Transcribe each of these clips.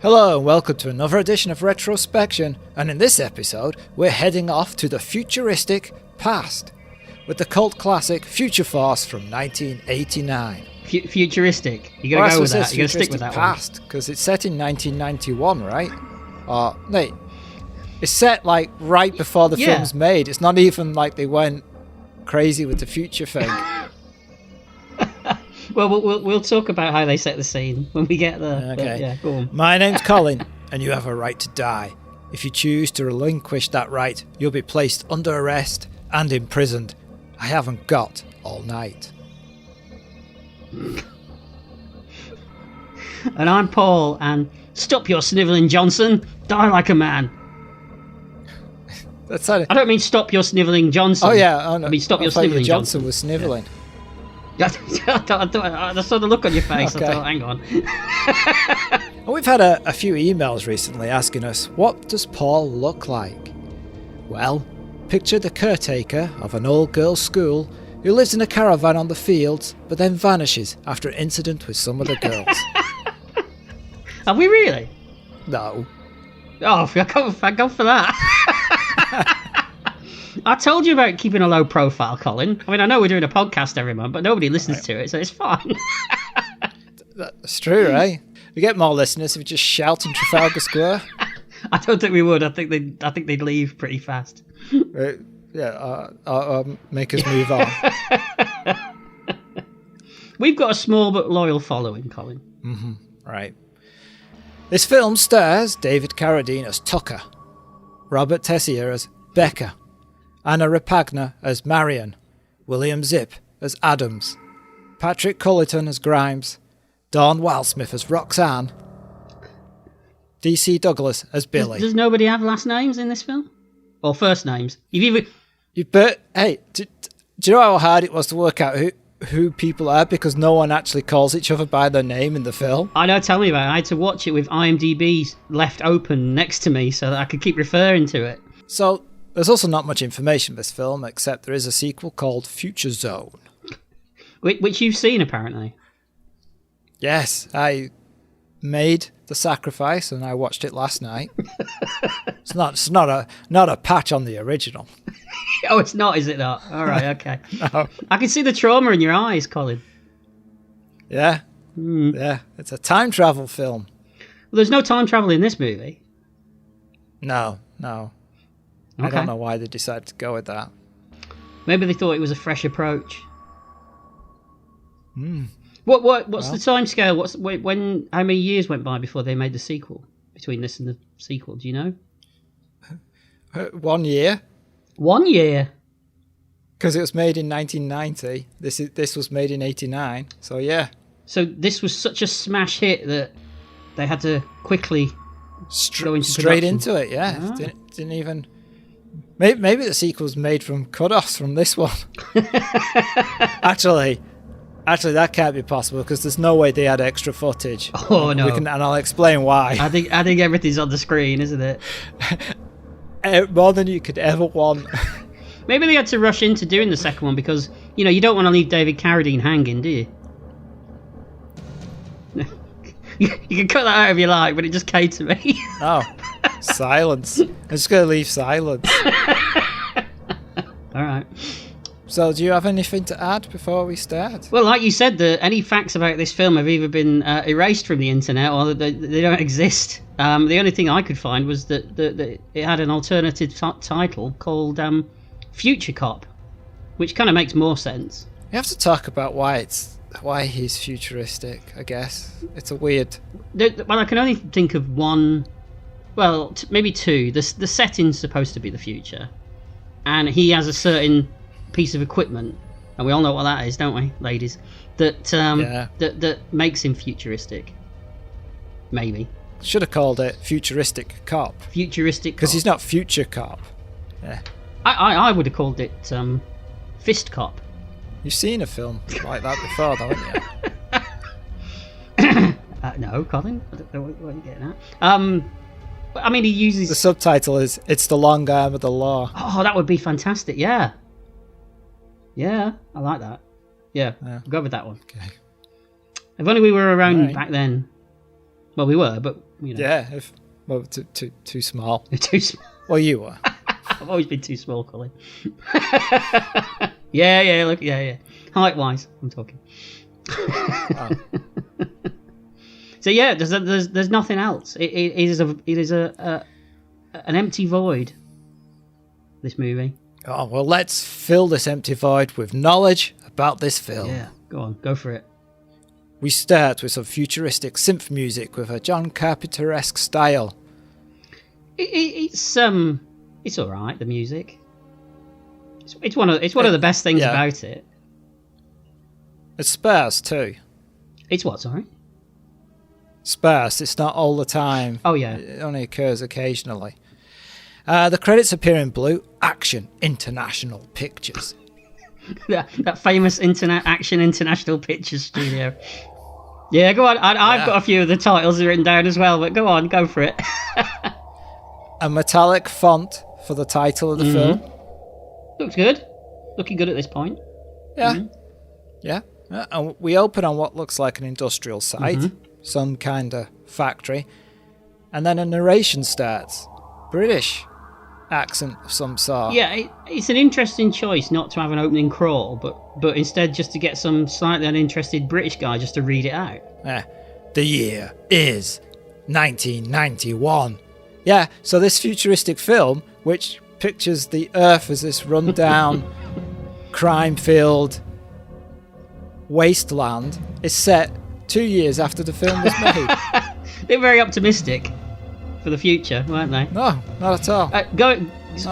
Hello and welcome to another edition of Retrospection, and in this episode we're heading off to the futuristic past with the cult classic Future Force from 1989. Futuristic? You're going to go with that? You're going to stick with that past, because it's set in 1991, right? No, it's set like right before the film's made. It's not even like they went crazy with the future thing. Well, we'll talk about how they set the scene when we get there. Okay. Yeah, go on. My name's Colin, and you have a right to die. If you choose to relinquish that right, you'll be placed under arrest and imprisoned. I haven't got all night. And I'm Paul, and stop your snivelling, Johnson. Die like a man. I don't mean stop your snivelling, Johnson. Oh, yeah. Oh, no. I mean stop your snivelling, Johnson was snivelling. Yeah. I saw the look on your face. Okay. I thought, hang on. Well, we've had a few emails recently asking us, what does Paul look like? Well, picture the caretaker of an old girls' school who lives in a caravan on the fields, but then vanishes after an incident with some of the girls. Are we really? No. Oh, I go for that. I told you about keeping a low profile, Colin. I mean, I know we're doing a podcast every month, but nobody listens to it, so it's fine. That's true, right? We get more listeners if we just shout in Trafalgar Square. I don't think we would. I think they'd leave pretty fast. Make us move on. We've got a small but loyal following, Colin. Mm-hmm. Right. This film stars David Carradine as Tucker, Robert Tessier as Becca, Anna Rapagna as Marion, William Zipp as Adams, Patrick Culliton as Grimes, Dawn Wildsmith as Roxanne, DC Douglas as Billy. Does nobody have last names in this film? Or first names? Hey, do you know how hard it was to work out who people are, because no one actually calls each other by their name in the film? I know, tell me about it. I had to watch it with IMDb left open next to me so that I could keep referring to it. So, there's also not much information in this film, except there is a sequel called Future Zone. Which you've seen, apparently. Yes, I made the sacrifice and I watched it last night. It's not a patch on the original. Oh, it's not, is it not? All right, okay. No. I can see the trauma in your eyes, Colin. Yeah. Yeah, it's a time travel film. Well, there's no time travel in this movie. No. Okay. I don't know why they decided to go with that. Maybe they thought it was a fresh approach. What's the time scale? How many years went by before they made the sequel? Between this and the sequel, do you know? 1 year. 1 year? Because it was made in 1990. This was made in 89. So yeah. So this was such a smash hit that they had to quickly go into straight production. into it. Yeah, Ah. didn't even. Maybe the sequel's made from cut-offs from this one. Actually, that can't be possible because there's no way they had extra footage. Oh no! And I'll explain why. I think everything's on the screen, isn't it? More than you could ever want. Maybe they had to rush into doing the second one because you don't want to leave David Carradine hanging, do you? You can cut that out if you like, but it just came to me. Oh, silence. I'm just going to leave silence. All right. So, do you have anything to add before we start? Well, like you said, any facts about this film have either been erased from the internet or they don't exist. The only thing I could find was that it had an alternative title called Future Cop, which kind of makes more sense. We have to talk about why he's futuristic, I guess. It's a weird... Well, I can only think of one... Well, maybe two. The setting's supposed to be the future. And he has a certain piece of equipment. And we all know what that is, don't we, ladies? That makes him futuristic. Maybe. Should have called it Futuristic Cop. Futuristic Cop. Because he's not Future Cop. Yeah. I would have called it Fist Cop. You've seen a film like that before, though, haven't you? No, Colin. I don't know what you're getting at. I mean, he uses... The subtitle is It's the Long Arm of the Law. Oh, that would be fantastic, yeah. Yeah, I like that. Yeah, we'll go with that one. Okay. If only we were around back then. Well, we were, but you know. Yeah, too small. Too small. Well, you were. I've always been too small, Colin. Yeah, look, yeah. Height-wise, I'm talking. Wow. So yeah, there's nothing else. It is an empty void. This movie. Oh, well, let's fill this empty void with knowledge about this film. Yeah, go on, go for it. We start with some futuristic synth music with a John Carpenter-esque style. It's all right. The music. It's one of the best things about it. It's sparse too. It's what? Sorry. Sparse. It's not all the time. Oh yeah. It only occurs occasionally. The credits appear in blue. Action International Pictures. that famous Action International Pictures studio. Yeah, go on. I've got a few of the titles written down as well, but go on, go for it. A metallic font for the title of the film. Looks good. Looking good at this point. Yeah. Mm-hmm. Yeah. And we open on what looks like an industrial site, some kind of factory, and then a narration starts. British accent of some sort. Yeah, it's an interesting choice not to have an opening crawl, but instead just to get some slightly uninterested British guy just to read it out. The year is 1991. Yeah, so this futuristic film, which pictures the Earth as this run-down, crime-filled wasteland, is set 2 years after the film was made. They're very optimistic for the future, weren't they? No, not at all.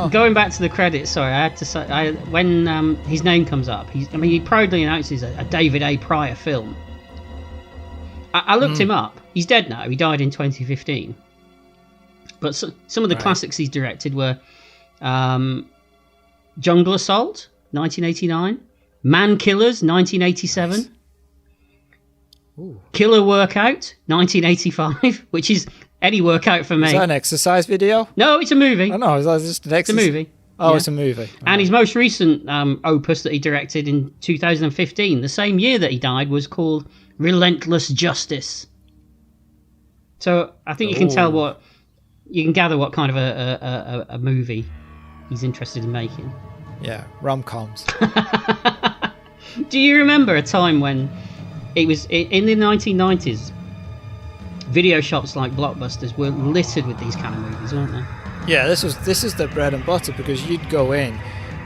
Going back to the credits, sorry, I had to say, when his name comes up, he proudly announces a David A. Pryor film. I looked him up. He's dead now. He died in 2015. But some of the classics he's directed were Jungle Assault, 1989, Man Killers, 1987, Killer Workout, 1985, which is any workout for me. Is that an exercise video? No, it's a movie. Oh, no, it's just an exercise. It's a movie. Oh, yeah. It's a movie. And his most recent opus that he directed in 2015, the same year that he died, was called Relentless Justice. So I think you can tell you can gather what kind of a movie he's interested in making. Yeah, rom-coms. Do you remember a time when it was in the 1990s? Video shops like Blockbusters were littered with these kind of movies, weren't they? Yeah, this is the bread and butter, because you'd go in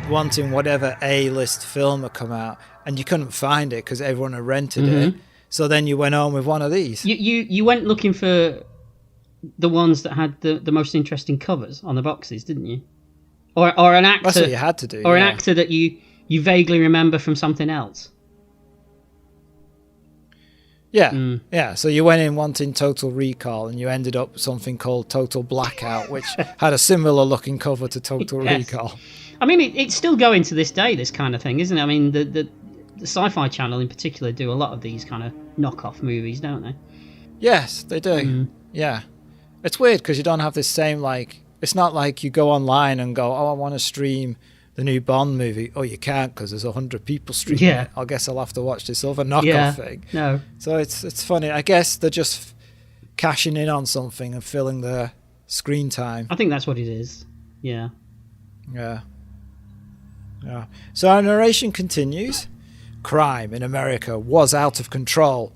wanting whatever A-list film had come out, and you couldn't find it because everyone had rented it. So then you went on with one of these. You went looking for the ones that had the most interesting covers on the boxes, didn't you? Or an actor. That's what you had to do. Or an actor that you vaguely remember from something else. Yeah, yeah. So you went in wanting Total Recall, and you ended up with something called Total Blackout, which had a similar looking cover to Total Recall. I mean, it's still going to this day, this kind of thing, isn't it? I mean, the Sci-Fi Channel in particular do a lot of these kind of knockoff movies, don't they? Yes, they do. Yeah. It's weird because you don't have this same, like, it's not like you go online and go, oh, I want to stream the new Bond movie. Oh, you can't because there's 100 people streaming it. I guess I'll have to watch this other knockoff thing. No. So it's funny. I guess they're just cashing in on something and filling their screen time. I think that's what it is. Yeah. Yeah. Yeah. So our narration continues. Crime in America was out of control.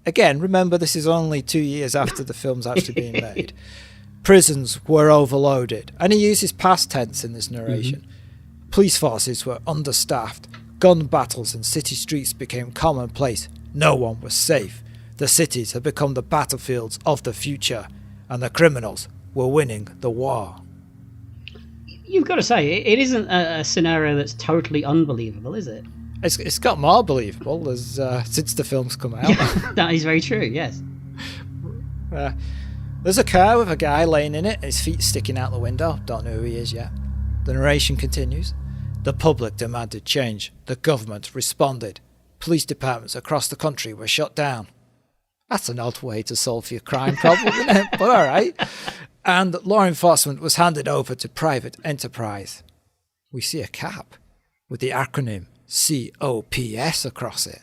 Again, remember, this is only 2 years after the film's actually being made. Prisons were overloaded. And he uses past tense in this narration. Police forces were understaffed. Gun battles in city streets became commonplace. No one was safe. The cities had become the battlefields of the future, and the criminals were winning the war. You've got to say, it isn't a scenario that's totally unbelievable, is it? It's got more believable as since the film's come out. Yeah, that is very true, yes. There's a car with a guy laying in it, and his feet sticking out the window. Don't know who he is yet. The narration continues. The public demanded change. The government responded. Police departments across the country were shut down. That's an odd way to solve your crime problem, isn't it? But all right. And law enforcement was handed over to private enterprise. We see a cap with the acronym COPS across it.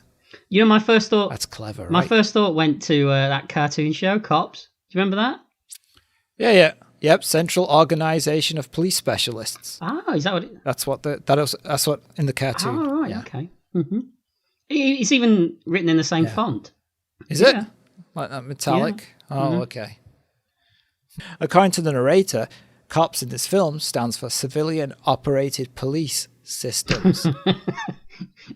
You know, my first thought... That's clever, right? My first thought went to that cartoon show, Cops. Do you remember that? Yeah. Yep, Central Organisation of Police Specialists. Ah, is that what it... That's what that's what in the cartoon. Oh, right, yeah. okay. Mm-hmm. It's even written in the same font. Is it? Like that metallic? Yeah. Oh, okay. According to the narrator, COPS in this film stands for Civilian Operated Police Systems. Do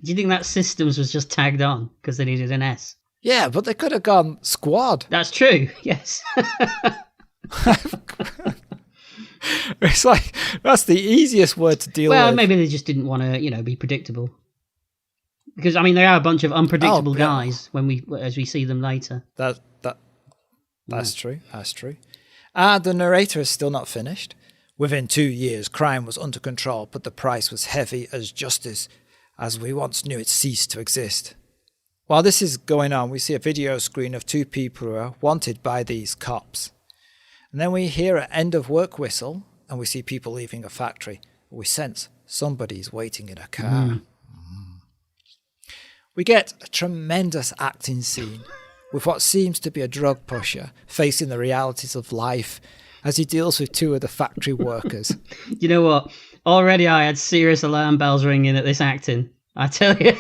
you think that systems was just tagged on because they needed an S? Yeah, but they could have gone squad. That's true, yes. It's like, that's the easiest word to deal with. Well, maybe they just didn't want to, be predictable. Because, I mean, they are a bunch of unpredictable guys as we see them later. That's true. That's true. The narrator is still not finished. Within 2 years, crime was under control, but the price was heavy as justice, as we once knew it, ceased to exist. While this is going on, we see a video screen of 2 people who are wanted by these cops. And then we hear an end of work whistle, and we see people leaving a factory. We sense somebody's waiting in a car. We get a tremendous acting scene with what seems to be a drug pusher facing the realities of life as he deals with 2 of the factory workers. You know what? Already I had serious alarm bells ringing at this acting. I tell you.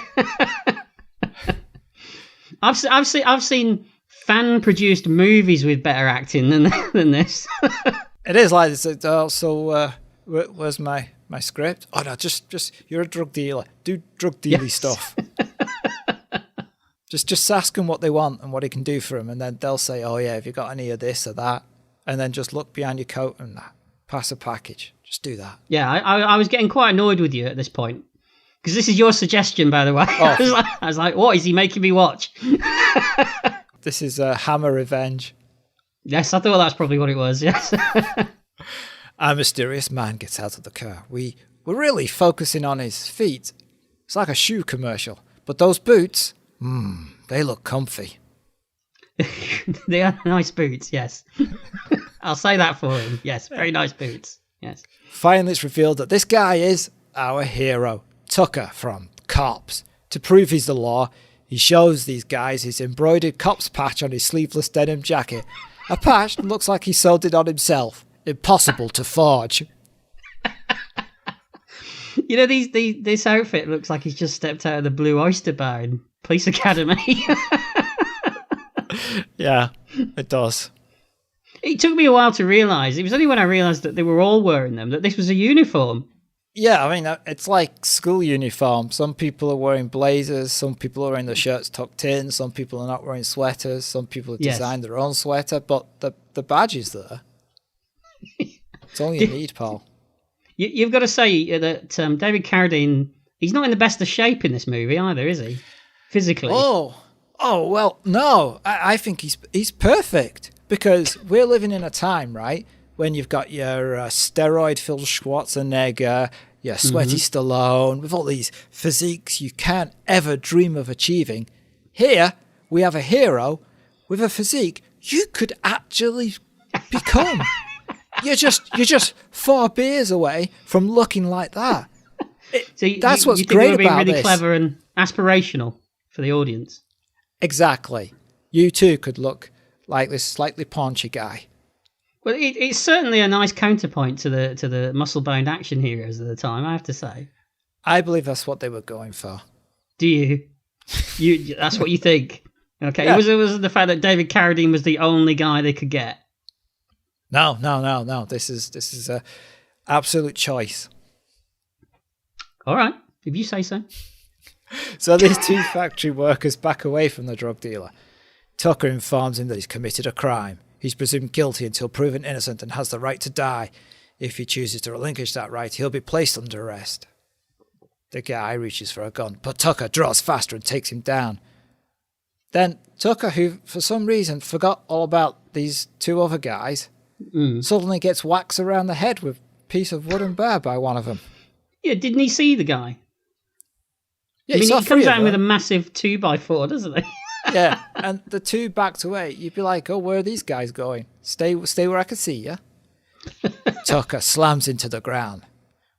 I've seen fan-produced movies with better acting than this. It is like this. Where's my script? Oh no, just you're a drug dealer. Do drug dealy stuff. Just ask them what they want and what he can do for them, and then they'll say, "Oh yeah, have you got any of this or that?" And then just look behind your coat and pass a package. Just do that. Yeah, I was getting quite annoyed with you at this point. Because this is your suggestion, by the way. Oh. I was like, what is he making me watch? This is Hammer Revenge. Yes, I thought that's probably what it was, yes. A mysterious man gets out of the car. We're really focusing on his feet. It's like a shoe commercial. But those boots, they look comfy. They are nice boots, yes. I'll say that for him. Yes, very nice boots. Yes. Finally, it's revealed that this guy is our hero, Tucker from Cops. To prove he's the law, he shows these guys his embroidered Cops patch on his sleeveless denim jacket. A patch that looks like he sewed it on himself. Impossible to forge. You know, this outfit looks like he's just stepped out of the Blue Oyster Bar in Police Academy. Yeah, it does. It took me a while to realise. It was only when I realised that they were all wearing them that this was a uniform. Yeah, I mean, it's like school uniform. Some people are wearing blazers, some people are wearing their shirts tucked in, some people are not wearing sweaters, some people have designed their own sweater, but the badge is there. It's all you need, Paul. You've got to say that David Carradine, he's not in the best of shape in this movie either, is he? Physically. Oh, well, no. I think he's perfect, because we're living in a time, right, when you've got your steroid-filled Schwarzenegger, your sweaty Stallone, with all these physiques you can't ever dream of achieving. Here, we have a hero with a physique you could actually become. You're just 4 beers away from looking like that. That's what's great about this. You think we're being really clever and aspirational for the audience. Exactly. You too could look like this slightly paunchy guy. Well, it's certainly a nice counterpoint to the muscle-bound action heroes of the time, I have to say. I believe that's what they were going for. Do you? That's what you think? Okay, yeah. It was the fact that David Carradine was the only guy they could get. No. This is a absolute choice. All right, if you say so. So these 2 factory workers back away from the drug dealer. Tucker informs him that he's committed a crime. He's presumed guilty until proven innocent and has the right to die. If he chooses to relinquish that right, he'll be placed under arrest. The guy reaches for a gun, but Tucker draws faster and takes him down. Then Tucker, who for some reason forgot all about these 2 other guys, suddenly gets whacked around the head with a piece of wooden bar by one of them. Yeah, didn't he see the guy? Yeah, I mean, he comes out with a massive 2x4, doesn't he? Yeah, and the 2 backed away. You'd be like, oh, where are these guys going? Stay where I can see you. Tucker slams into the ground.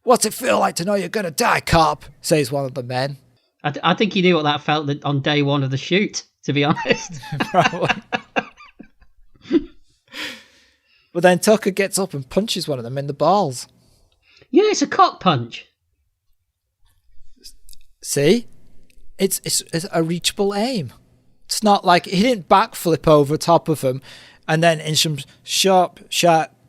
What's it feel like to know you're going to die, cop? Says one of the men. I think he knew what that felt on day 1 of the shoot, to be honest. Probably. But then Tucker gets up and punches one of them in the balls. Yeah, it's a cock punch. See? It's a reachable aim. It's not like he didn't backflip over top of him and then in some sharp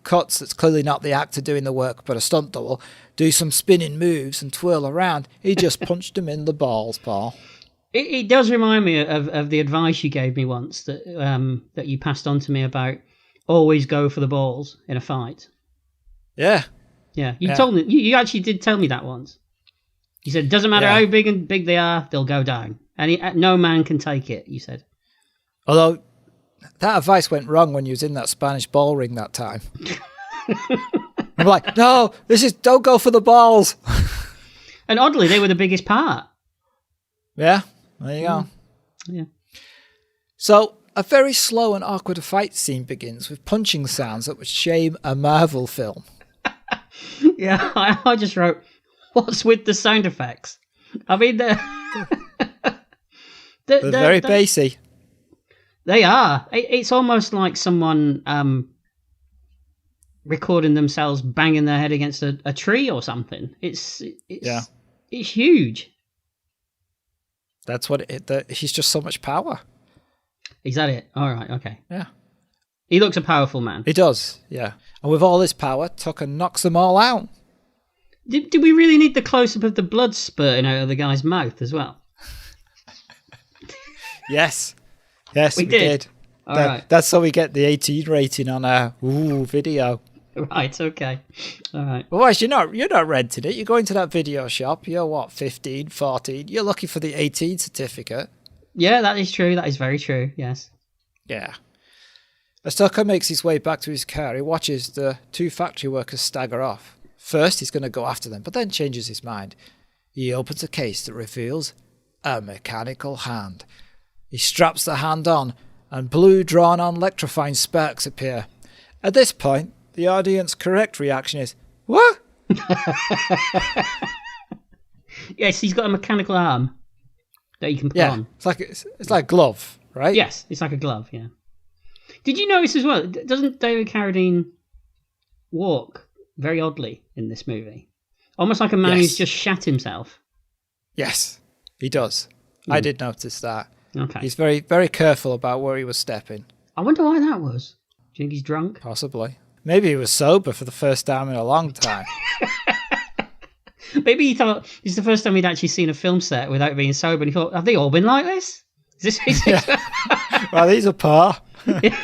cuts that's clearly not the actor doing the work but a stunt double, do some spinning moves and twirl around. He just punched him in the balls, Paul. It does remind me of the advice you gave me once that you passed on to me about always go for the balls in a fight. Yeah. Yeah, told me. You actually did tell me that once. You said, doesn't matter how big they are, they'll go down. And no man can take it, you said. Although, that advice went wrong when you was in that Spanish ball ring that time. I'm like, no, don't go for the balls. And oddly, they were the biggest part. Yeah, there you go. Yeah. So, a very slow and awkward fight scene begins with punching sounds that would shame a Marvel film. Yeah, I just wrote, what's with the sound effects? I mean, they're very bassy. They are. It's almost like someone recording themselves banging their head against a tree or something. It's huge. That's what he's just so much power. Is that it? All right, okay. Yeah. He looks a powerful man. He does, yeah. And with all his power, Tucker knocks them all out. Did we really need the close-up of the blood spurting out of the guy's mouth as well? Yes, we did. All right. That's how we get the 18 rating on our video. Right, okay. All right. Otherwise, you're not renting it. You're going to that video shop. You're 15, 14. You're looking for the 18 certificate. Yeah, that is true. That is very true, yes. Yeah. As Tucker makes his way back to his car, he watches the two factory workers stagger off. First, he's going to go after them, but then changes his mind. He opens a case that reveals a mechanical hand. He straps the hand on, and blue drawn-on electrifying sparks appear. At this point, the audience's correct reaction is, what? Yes, he's got a mechanical arm that you can put on. It's like a glove, right? Yes, it's like a glove, yeah. Did you notice as well, doesn't David Carradine walk very oddly in this movie? Almost like a man who's just shat himself. Yes, he does. I did notice that. Okay. He's very, very careful about where he was stepping. I wonder why that was. Do you think he's drunk? Possibly. Maybe he was sober for the first time in a long time. Maybe he thought it's the first time he'd actually seen a film set without being sober, and he thought, have they all been like this? Is this Well, these are par. Didn't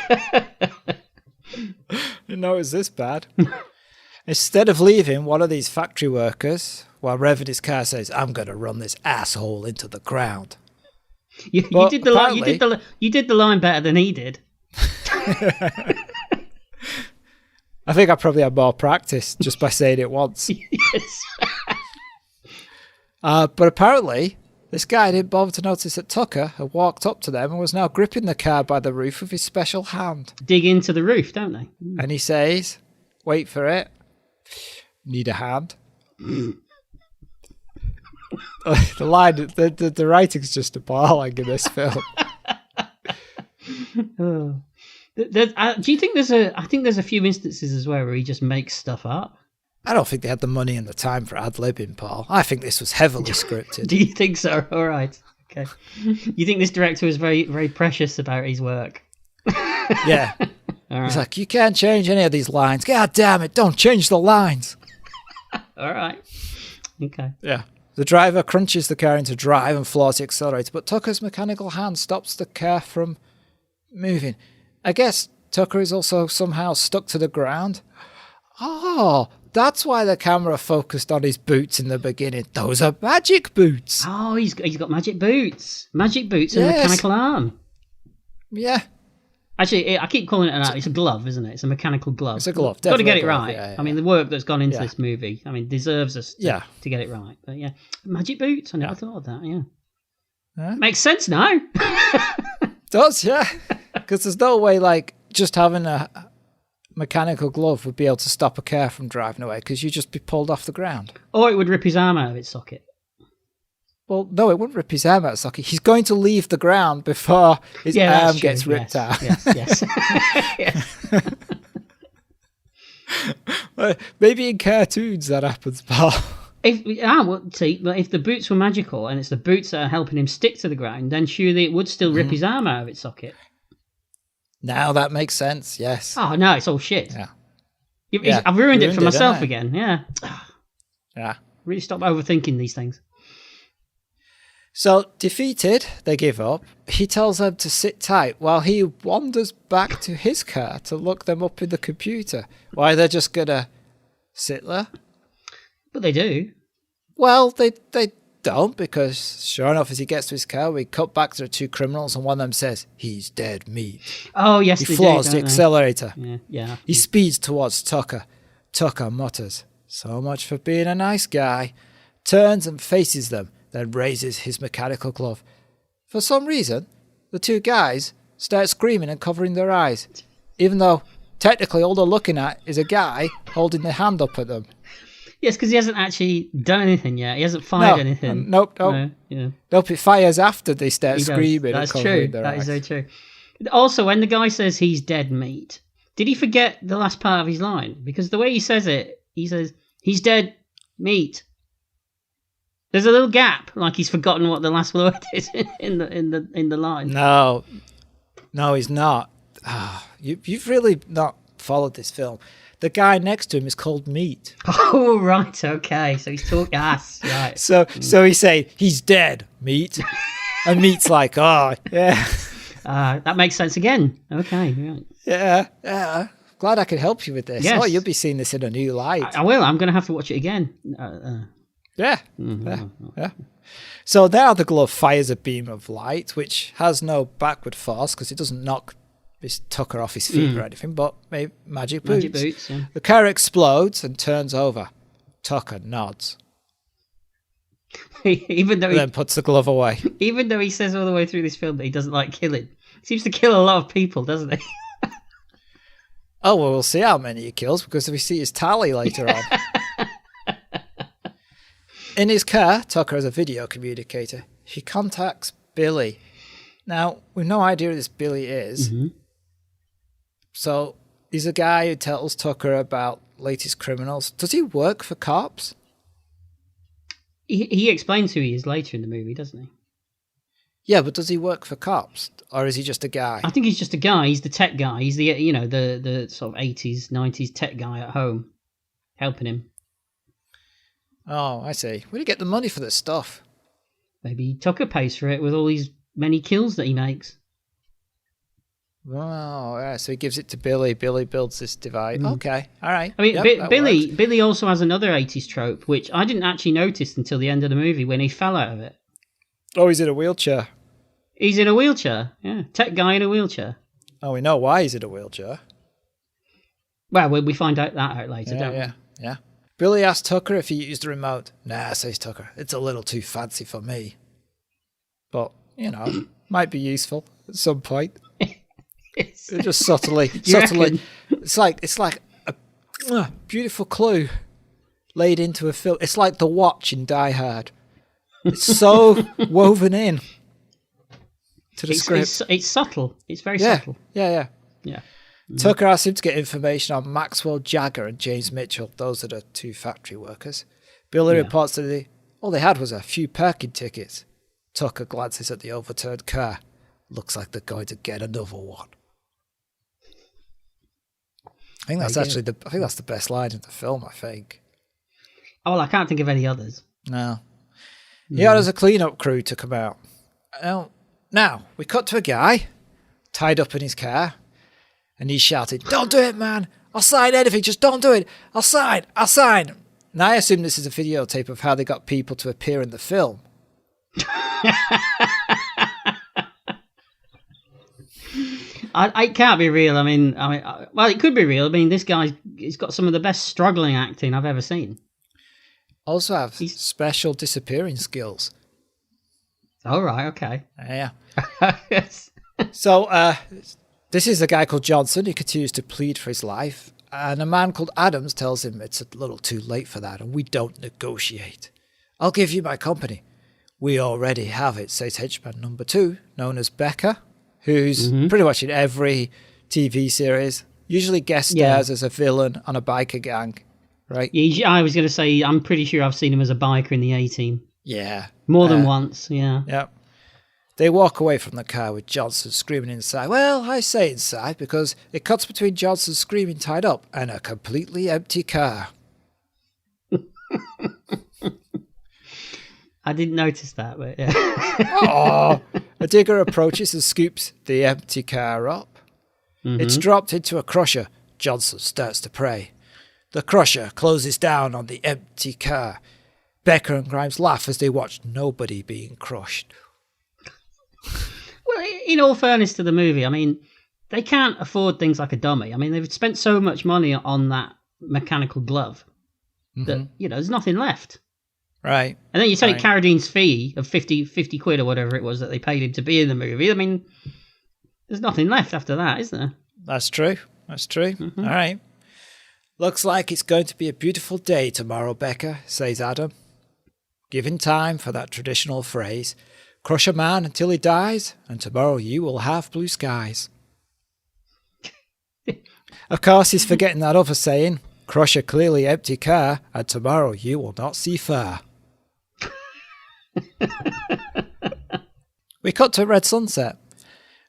know it was this bad. Instead of leaving, one of these factory workers, while revving his car, says, I'm going to run this asshole into the ground. You did the line better than he did. I think I probably had more practice just by saying it once. Yes. But apparently, this guy didn't bother to notice that Tucker had walked up to them and was now gripping the car by the roof with his special hand. Dig into the roof, don't they? And he says, wait for it, need a hand. The line, the writing's just appalling in this film. Do you think I think there's a few instances as well where he just makes stuff up? I don't think they had the money and the time for ad-libbing, Paul. I think this was heavily scripted. Do you think so? All right. Okay. You think this director was very, very precious about his work? Yeah. All right. He's like, you can't change any of these lines. God damn it, don't change the lines. All right. Okay. Yeah. The driver crunches the car into drive and floors the accelerator, but Tucker's mechanical hand stops the car from moving. I guess Tucker is also somehow stuck to the ground. Oh, that's why the camera focused on his boots in the beginning. Those are magic boots. Oh, he's got magic boots. Magic boots and a mechanical arm. Yeah. Actually, I keep calling it an arm. It's a glove, isn't it? It's a mechanical glove. It's a glove. Got to get it glove. right. Yeah. I mean, the work that's gone into this movie, deserves us to get it right. But yeah, magic boots. I never thought of that. Yeah. Makes sense now. Does, yeah. Because there's no way, just having a mechanical glove would be able to stop a car from driving away, because you'd just be pulled off the ground. Or it would rip his arm out of its socket. Well, no, it wouldn't rip his arm out of socket. He's going to leave the ground before his arm gets ripped out. Yes. Yes. Maybe in cartoons that happens, pal. If the boots were magical and it's the boots that are helping him stick to the ground, then surely it would still rip his arm out of its socket. Now that makes sense, yes. Oh, no, it's all shit. Yeah. I've ruined it for myself again, yeah. Yeah. Really stop overthinking these things. So, defeated, they give up. He tells them to sit tight while he wanders back to his car to look them up in the computer. Why, they're just going to sit there? But they do. Well, they don't, because sure enough, as he gets to his car, we cut back to the two criminals, and one of them says, "He's dead meat." Oh, yes, he they floors do, the accelerator. Yeah. He speeds towards Tucker. Tucker mutters, "So much for being a nice guy," turns and faces them, then raises his mechanical glove. For some reason, the two guys start screaming and covering their eyes, even though technically all they're looking at is a guy holding their hand up at them. Yes, because he hasn't actually done anything yet. He hasn't fired anything. Nope. No, yeah. Nope, it fires after they start screaming and That's covering true. their That eyes. is very true. Also, when the guy says he's dead meat, did he forget the last part of his line? Because the way he says it, he says, "He's dead meat." There's a little gap, like he's forgotten what the last word is in the line. No, he's not. You've really not followed this film. The guy next to him is called Meat. Oh, right, okay. So he's talking ass, right. So he's saying, "He's dead, Meat." And Meat's like, "Oh, yeah." That makes sense again. Okay, right. Yeah. Glad I could help you with this. Yes. Oh, you'll be seeing this in a new light. I will. I'm going to have to watch it again. Yeah. So now the glove fires a beam of light, which has no backward force because it doesn't knock this Tucker off his feet or anything, but maybe magic boots. Magic boots, yeah. The car explodes and turns over. Tucker nods. Even though Then puts the glove away. Even though he says all the way through this film that he doesn't like killing. He seems to kill a lot of people, doesn't he? Oh, well, we'll see how many he kills because we see his tally later on. In his car, Tucker has a video communicator. He contacts Billy. Now, we've no idea who this Billy is. Mm-hmm. So, he's a guy who tells Tucker about latest criminals. Does he work for cops? He explains who he is later in the movie, doesn't he? Yeah, but does he work for cops? Or is he just a guy? I think he's just a guy. He's the tech guy. He's the the sort of 80s, 90s tech guy at home, helping him. Oh, I see. Where do you get the money for this stuff? Maybe Tucker pays for it with all these many kills that he makes. Oh, yeah, so he gives it to Billy. Billy builds this device. Okay, all right. I mean, Yep, Billy also has another 80s trope, which I didn't actually notice until the end of the movie when he fell out of it. Oh, he's in a wheelchair. He's in a wheelchair, yeah. Tech guy in a wheelchair. Oh, we know why he's in a wheelchair. Well, we find out later, don't we? Yeah. Billy asks Tucker if he used the remote. Nah, says Tucker. It's a little too fancy for me. But, might be useful at some point. It's just subtly. It's like a beautiful clue laid into a film. It's like the watch in Die Hard. It's so woven in to the script. It's subtle. It's very subtle. Yeah. Tucker asks him to get information on Maxwell Jagger and James Mitchell. Those are the two factory workers. Billy reports that all they had was a few parking tickets. Tucker glances at the overturned car. Looks like they're going to get another one. I think that's that's the best line in the film, I think. Oh, well, I can't think of any others. No. He orders a cleanup crew to come out. Now, we cut to a guy tied up in his car, and he's shouting, "Don't do it, man! I'll sign anything, just don't do it! I'll sign! Now, I assume this is a videotape of how they got people to appear in the film. It can't be real. I mean, well, it could be real. I mean, this he's got some of the best struggling acting I've ever seen. Also have special disappearing skills. Oh, right, okay. Yeah. Yes. So, this is a guy called Johnson. He continues to plead for his life. And a man called Adams tells him it's a little too late for that and we don't negotiate. I'll give you my company. We already have it, says henchman number 2, known as Becca, who's pretty much in every TV series. Usually guest stars as a villain on a biker gang, right? I was going to say, I'm pretty sure I've seen him as a biker in the A-Team. Yeah. More than once, yeah. Yep. They walk away from the car with Johnson screaming inside. Well, I say inside because it cuts between Johnson screaming tied up and a completely empty car. I didn't notice that, but yeah. Oh, a digger approaches and scoops the empty car up. It's dropped into a crusher. Johnson starts to pray. The crusher closes down on the empty car. Becca and Grimes laugh as they watch nobody being crushed. Well, in all fairness to the movie, I mean, they can't afford things like a dummy. I mean, they've spent so much money on that mechanical glove that, there's nothing left. Right. And then you take Carradine's fee of 50 quid or whatever it was that they paid him to be in the movie. I mean, there's nothing left after that, is there? That's true. All right. Looks like it's going to be a beautiful day tomorrow, Becca, says Adam. Given time for that traditional phrase, crush a man until he dies, and tomorrow you will have blue skies. Of course, he's forgetting that other saying, crush a clearly empty car, and tomorrow you will not see far. We cut to red sunset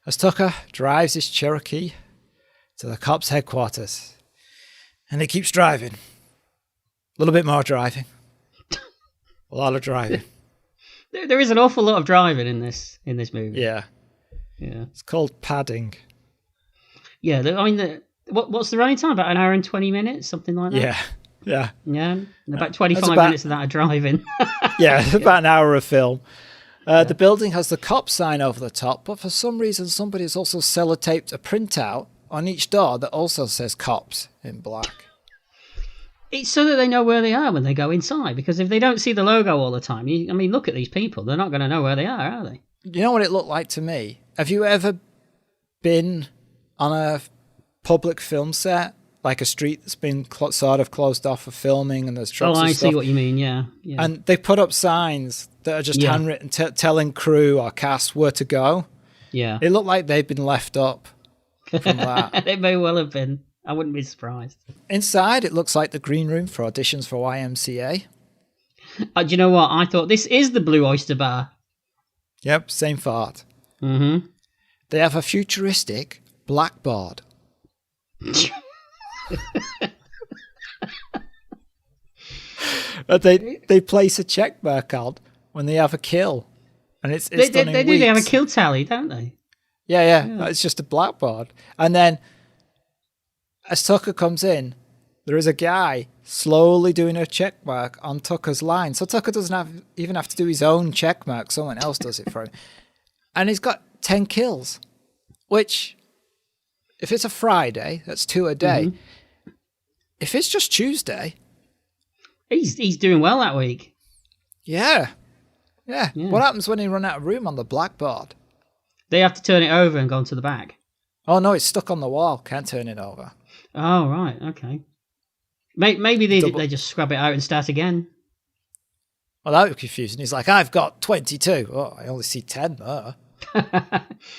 as Tucker drives his Cherokee to the cops' headquarters. And he keeps driving. A little bit more driving. A lot of driving. There is an awful lot of driving in this movie. Yeah. It's called padding. Yeah, I mean, what's the running time? About an hour and 20 minutes, something like that? Yeah. And about 25 minutes of that are driving. Yeah, about an hour of film. The building has the cop sign over the top, but for some reason somebody has also sellotaped a printout on each door that also says cops in black. It's so that they know where they are when they go inside, because if they don't see the logo all the time, look at these people. They're not going to know where they are they? You know what it looked like to me? Have you ever been on a public film set, like a street that's been sort of closed off for filming and there's trucks and stuff? I see what you mean, yeah. And they put up signs that are just handwritten telling crew or cast where to go. Yeah. It looked like they'd been left up from that. They may well have been. I wouldn't be surprised. Inside, it looks like the green room for auditions for YMCA. Do you know what? I thought this is the Blue Oyster Bar. Yep, same thought. Mm-hmm. They have a futuristic blackboard. They place a check mark on when they have a kill, and it's done in they do. weeks. They have a kill tally, don't they? Yeah. It's just a blackboard, and then as Tucker comes in, there is a guy slowly doing a check mark on Tucker's line. So Tucker doesn't even have to do his own check mark. Someone else does it for him. And he's got 10 kills, which, if it's a Friday, that's 2 a day. Mm-hmm. If it's just Tuesday... He's doing well that week. Yeah. What happens when he run out of room on the blackboard? They have to turn it over and go onto the back. Oh, no, it's stuck on the wall. Can't turn it over. Oh, right, okay. Maybe they just scrub it out and start again. Well, that would be confusing. He's like, I've got 22. Oh, I only see 10 there.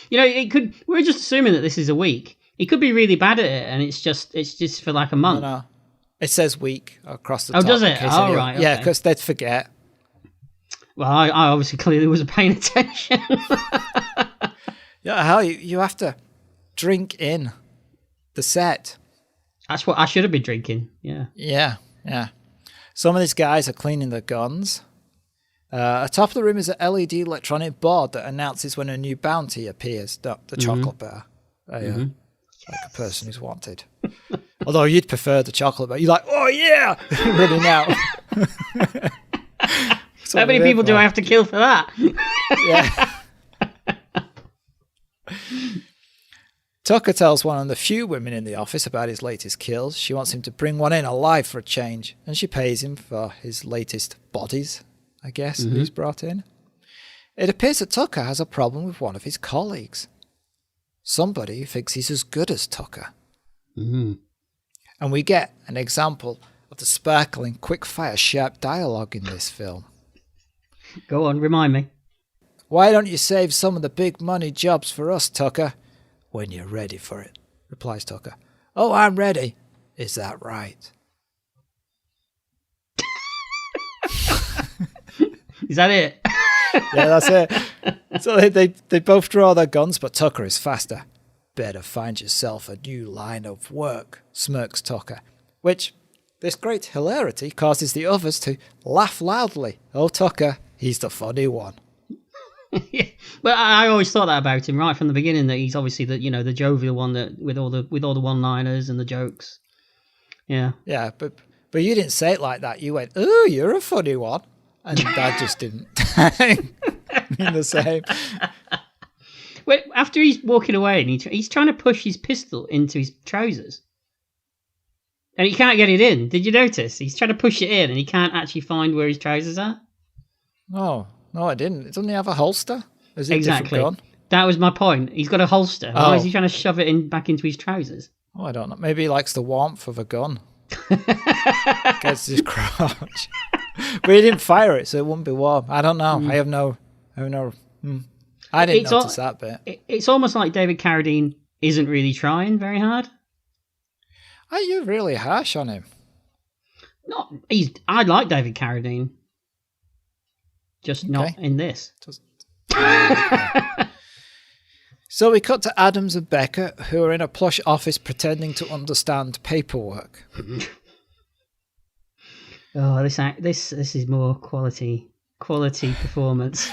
It could. We're just assuming that this is a week. He could be really bad at it, and it's just for like a month. No. It says week across the top. Oh, does it? Oh, right. Okay. Yeah, because they'd forget. Well, I obviously clearly wasn't paying attention. Yeah, hell, you have to drink in the set. That's what I should have been drinking. Yeah. Yeah. Some of these guys are cleaning their guns. Atop of the room is an LED electronic board that announces when a new bounty appears. The chocolate bar. Like a person who's wanted. Although you'd prefer the chocolate bar. You're like, oh yeah! Running out. How many people do I have to kill for that? Yeah. Tucker tells one of the few women in the office about his latest kills. She wants him to bring one in alive for a change, and she pays him for his latest bodies, I guess, that he's brought in. It appears that Tucker has a problem with one of his colleagues. Somebody who thinks he's as good as Tucker. Mm-hmm. And we get an example of the sparkling, quick-fire, sharp dialogue in this film. Go on, remind me. Why don't you save some of the big money jobs for us, Tucker? When you're ready for it, replies Tucker. Oh, I'm ready. Is that right? Is that it? Yeah, that's it. So they both draw their guns, but Tucker is faster. Better find yourself a new line of work, smirks Tucker, which this great hilarity causes the others to laugh loudly. Oh, Tucker, he's the funny one. Yeah. Well, I always thought that about him right from the beginning, that he's obviously the jovial one that with all the one-liners and the jokes. Yeah. Yeah, but you didn't say it like that. You went, "Oh, you're a funny one," and Dad just didn't mean the same. Wait, after he's walking away and he's trying to push his pistol into his trousers, and he can't get it in. Did you notice? He's trying to push it in, and he can't actually find where his trousers are. No, I didn't. Doesn't he have a holster? Is it exactly. A different gun? That was my point. He's got a holster. Oh. Why is he trying to shove it back into his trousers? Oh, I don't know. Maybe he likes the warmth of a gun. Gets his crotch. But he didn't fire it, so it wouldn't be warm. I don't know. I have no. I didn't notice that bit. It's almost like David Carradine isn't really trying very hard. Are you really harsh on him? I like David Carradine. Just not in this. So we cut to Adams and Becca, who are in a plush office pretending to understand paperwork. Oh, this is more quality performance.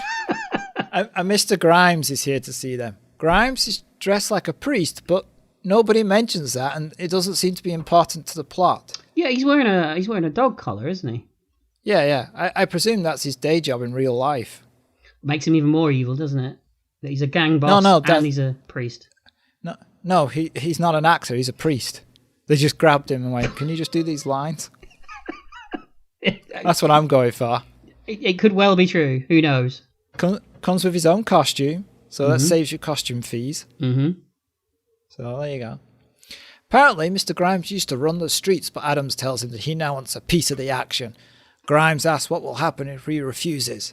And Mr. Grimes is here to see them. Grimes is dressed like a priest, but nobody mentions that, and it doesn't seem to be important to the plot. Yeah, he's wearing a dog collar, isn't he? Yeah. I presume that's his day job in real life. Makes him even more evil, doesn't it? That he's a gang boss and he's a priest. No, he's not an actor. He's a priest. They just grabbed him and went, "Can you just do these lines?" That's what I'm going for. It could well be true. Who knows? Comes with his own costume, so that saves you costume fees. Mm-hmm. So there you go. Apparently, Mr. Grimes used to run the streets, but Adams tells him that he now wants a piece of the action. Grimes asks what will happen if he refuses.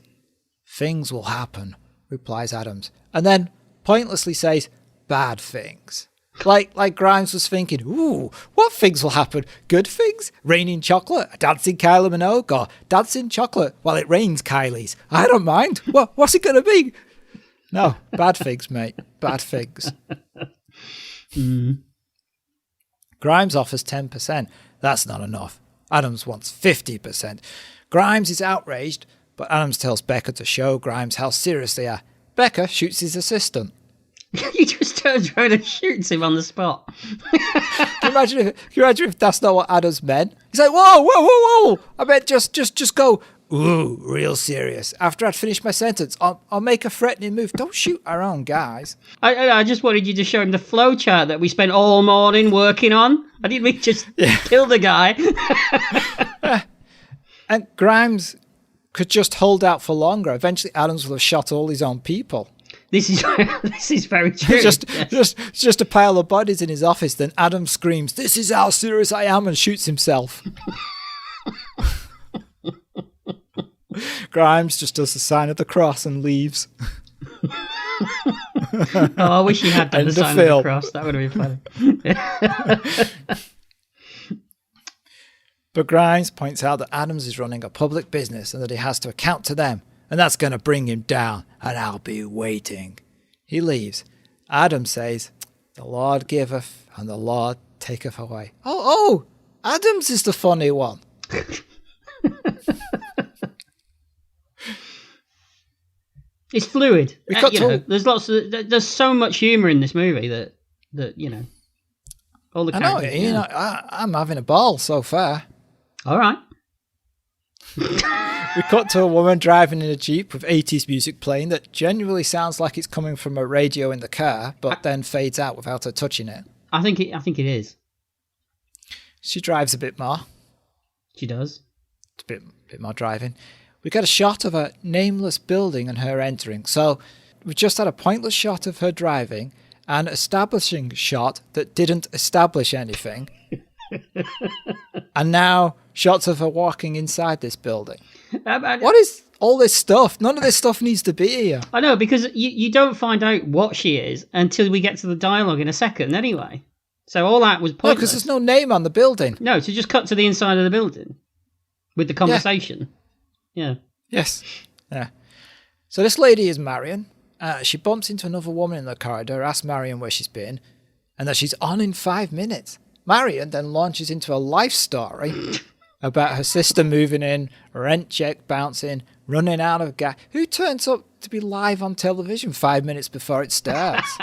"Things will happen," replies Adams, and then pointlessly says, "bad things." Like Grimes was thinking, ooh, what things will happen? Good things? Raining chocolate? A dancing Kylie Minogue? Or dancing chocolate while it rains Kylie's? I don't mind. What's it going to be? No, bad things, mate. Bad things. Grimes offers 10%. That's not enough. Adams wants 50%. Grimes is outraged, but Adams tells Becca to show Grimes how serious they are. Becca shoots his assistant. He just turns around and shoots him on the spot. Can you imagine if that's not what Adams meant? He's like, whoa. I meant just go, ooh, real serious. After I'd finished my sentence, I'll make a threatening move. Don't shoot our own guys. I just wanted you to show him the flowchart that we spent all morning working on. I didn't mean just kill the guy. And Grimes could just hold out for longer. Eventually, Adams will have shot all his own people. This is very true. Just a pile of bodies in his office. Then Adams screams, "This is how serious I am," and shoots himself. Grimes just does the sign of the cross and leaves. Oh, I wish he had done the sign of the cross. That would have been funny. But Grimes points out that Adams is running a public business and that he has to account to them, and that's going to bring him down, and I'll be waiting. He leaves. Adams says, "The Lord giveth, and the Lord taketh away." Oh, Adams is the funny one. It's fluid. There's so much humour in this movie that all the characters. I'm having a ball so far. All right. We cut to a woman driving in a Jeep with 80s music playing that genuinely sounds like it's coming from a radio in the car, but then fades out without her touching it. I think it is. She drives a bit more. She does. It's a bit more driving. We got a shot of a nameless building and her entering. So we just had a pointless shot of her driving, an establishing shot that didn't establish anything, and now shots of her walking inside this building. What is all this stuff? None of this stuff needs to be here. I know, because you don't find out what she is until we get to the dialogue in a second anyway. So all that was No, pointless. because there's no name on the building. No, to just cut to the inside of the building with the conversation. Yeah. Yes. Yeah. So this lady is Marion. She bumps into another woman in the corridor, asks Marion where she's been, and that she's on in 5 minutes. Marion then launches into a life story about her sister moving in, rent check bouncing, running out of gas. Who turns up to be live on television 5 minutes before it starts?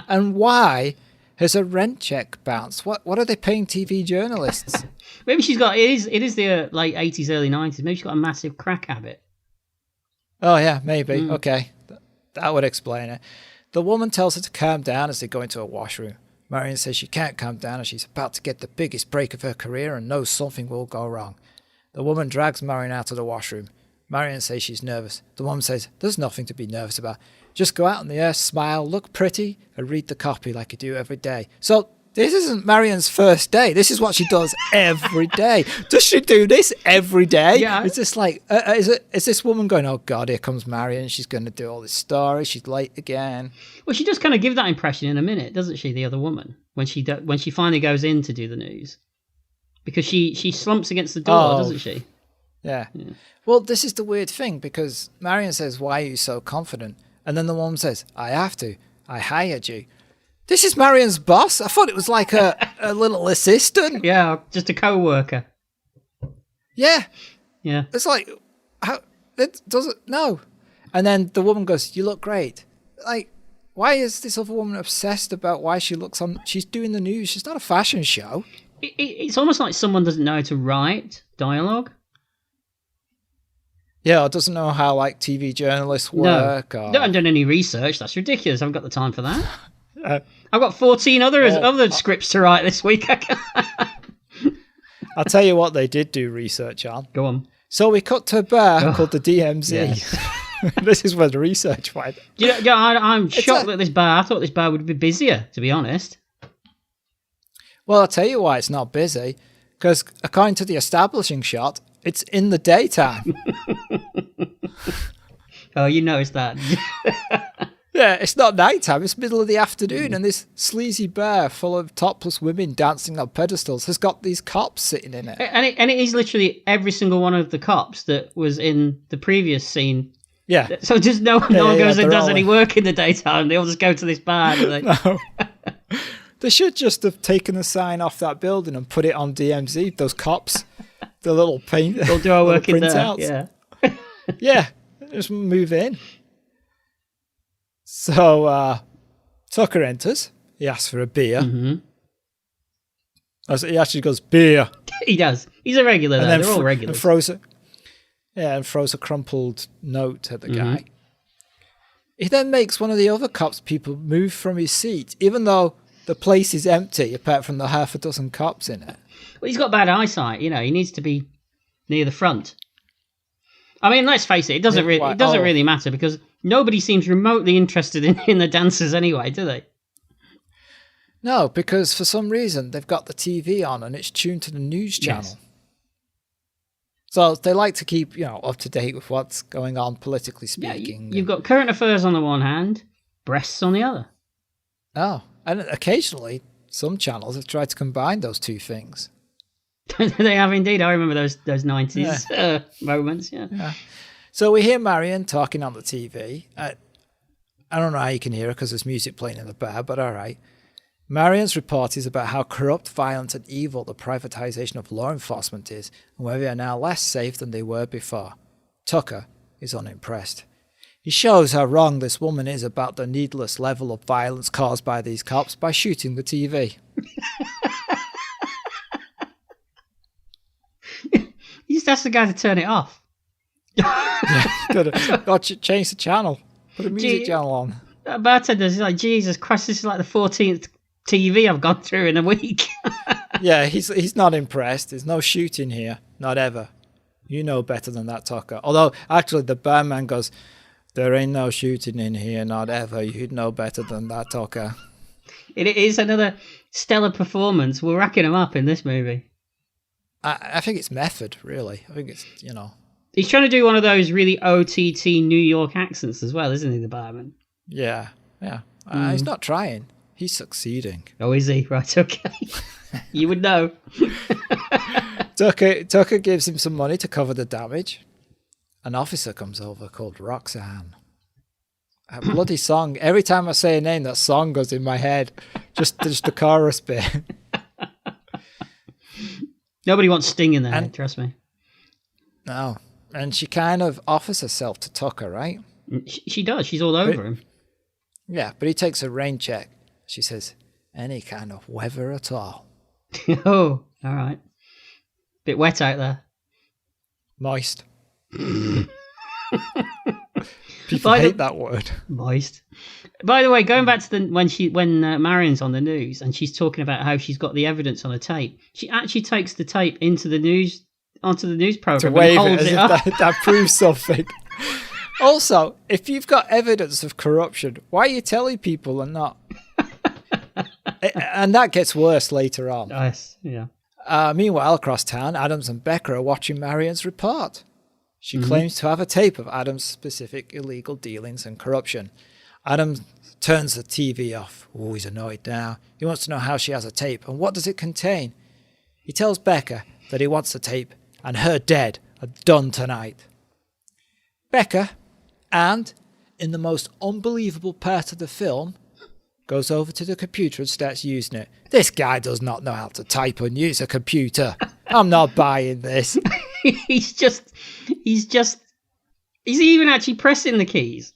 And why has a rent check bounced? What are they paying TV journalists? Maybe she's got, it is the late 80s, early 90s. Maybe she's got a massive crack habit. Oh, yeah, maybe. Okay. That would explain it. The woman tells her to calm down as they go into a washroom. Marion says she can't calm down as she's about to get the biggest break of her career and knows something will go wrong. The woman drags Marion out of the washroom. Marion says she's nervous. The woman says there's nothing to be nervous about. Just go out in the air, smile, look pretty, and read the copy like you do every day. So this isn't Marion's first day. This is what she does every day. Does she do this every day? Yeah. It's just like, is this woman going, oh God, here comes Marion. She's going to do all this story. She's late again. Well, she does kind of give that impression in a minute, doesn't she, the other woman, when she finally goes in to do the news? Because she slumps against the door, doesn't she? Yeah. Well, this is the weird thing, because Marion says, why are you so confident? And then the woman says, I have to. I hired you. This is Marion's boss? I thought it was like a little assistant. Yeah, just a co-worker. Yeah. Yeah. It's like, how, it doesn't, no. And then the woman goes, you look great. Like, why is this other woman obsessed about why she looks on, she's doing the news. She's not a fashion show. It's almost like someone doesn't know how to write dialogue. Yeah, or doesn't know how, like, TV journalists work. No, or... I haven't done any research. That's ridiculous. I haven't got the time for that. I've got 14 other scripts to write this week. I'll tell you what they did do research on. Go on. So we cut to a bar called the DMZ. Yes. This is where the research went. I'm shocked at this bar. I thought this bar would be busier, to be honest. Well, I'll tell you why it's not busy. Because according to the establishing shot, it's in the daytime. Oh, you noticed that. Yeah, it's not nighttime, it's middle of the afternoon, and this sleazy bar full of topless women dancing on pedestals has got these cops sitting in it. And it is literally every single one of the cops that was in the previous scene. Yeah. So just no one goes and does all any work in the daytime. They all just go to this bar. Don't they? No. They should just have taken the sign off that building and put it on DMZ, those cops. The little paint. They'll do our work in there. Printouts. Yeah. Yeah. Just move in. So Tucker enters. He asks for a beer. Mm-hmm. He actually goes, beer. He does. He's a regular. They're all regulars. And throws a crumpled note at the guy. He then makes one of the other cops people move from his seat, even though the place is empty, apart from the half a dozen cops in it. Well, he's got bad eyesight. You know, he needs to be near the front. I mean, let's face it. It doesn't really matter because nobody seems remotely interested in the dancers anyway, do they? No, because for some reason they've got the TV on and it's tuned to the news channel. Yes. So they like to keep, up to date with what's going on politically speaking. Yeah, you've got current affairs on the one hand, breasts on the other. Oh, and occasionally some channels have tried to combine those two things. They have indeed. I remember those 90s moments, yeah. So we hear Marion talking on the TV. I don't know how you can hear her because there's music playing in the bar, but all right. Marion's report is about how corrupt, violent and evil the privatization of law enforcement is and where they are now less safe than they were before. Tucker is unimpressed. He shows how wrong this woman is about the needless level of violence caused by these cops by shooting the TV. You just ask the guy to turn it off. Got to change the channel. Put a music channel on. That bartender's like, Jesus Christ, this is like the 14th TV I've gone through in a week. Yeah, he's not impressed. There's no shooting here. Not ever. You know better than that, Tucker. Although, actually, the barman goes, there ain't no shooting in here, not ever. You'd know better than that, Tucker. It is another stellar performance. We're racking him up in this movie. I think it's method, really. I think it's, He's trying to do one of those really OTT New York accents as well, isn't he, the barman? Yeah. He's not trying. He's succeeding. Oh, is he? Right, okay. You would know. Tucker gives him some money to cover the damage. An officer comes over called Roxanne. A bloody song. Every time I say a name, that song goes in my head. Just the chorus bit. Nobody wants Sting in there, trust me. No. And she kind of offers herself to Tucker, right? She does. She's all over him. Yeah, but he takes a rain check. She says, any kind of weather at all. Oh, all right. Bit wet out there. Moist. People hate that word. Moist. By the way, going back to when Marion's on the news and she's talking about how she's got the evidence on a tape, she actually takes the tape onto the news program to wave and holds it as it if up. that proves something. Also, if you've got evidence of corruption, why are you telling people and not? And that gets worse later on. Nice, yeah. Meanwhile, across town, Adams and Becca are watching Marion's report. She claims to have a tape of Adams' specific illegal dealings and corruption. Adams turns the TV off. Oh, he's annoyed now. He wants to know how she has a tape and what does it contain. He tells Becca that he wants the tape and her dead are done tonight. Becca, and in the most unbelievable part of the film, goes over to the computer and starts using it. This guy does not know how to type and use a computer. I'm not buying this. He's even actually pressing the keys?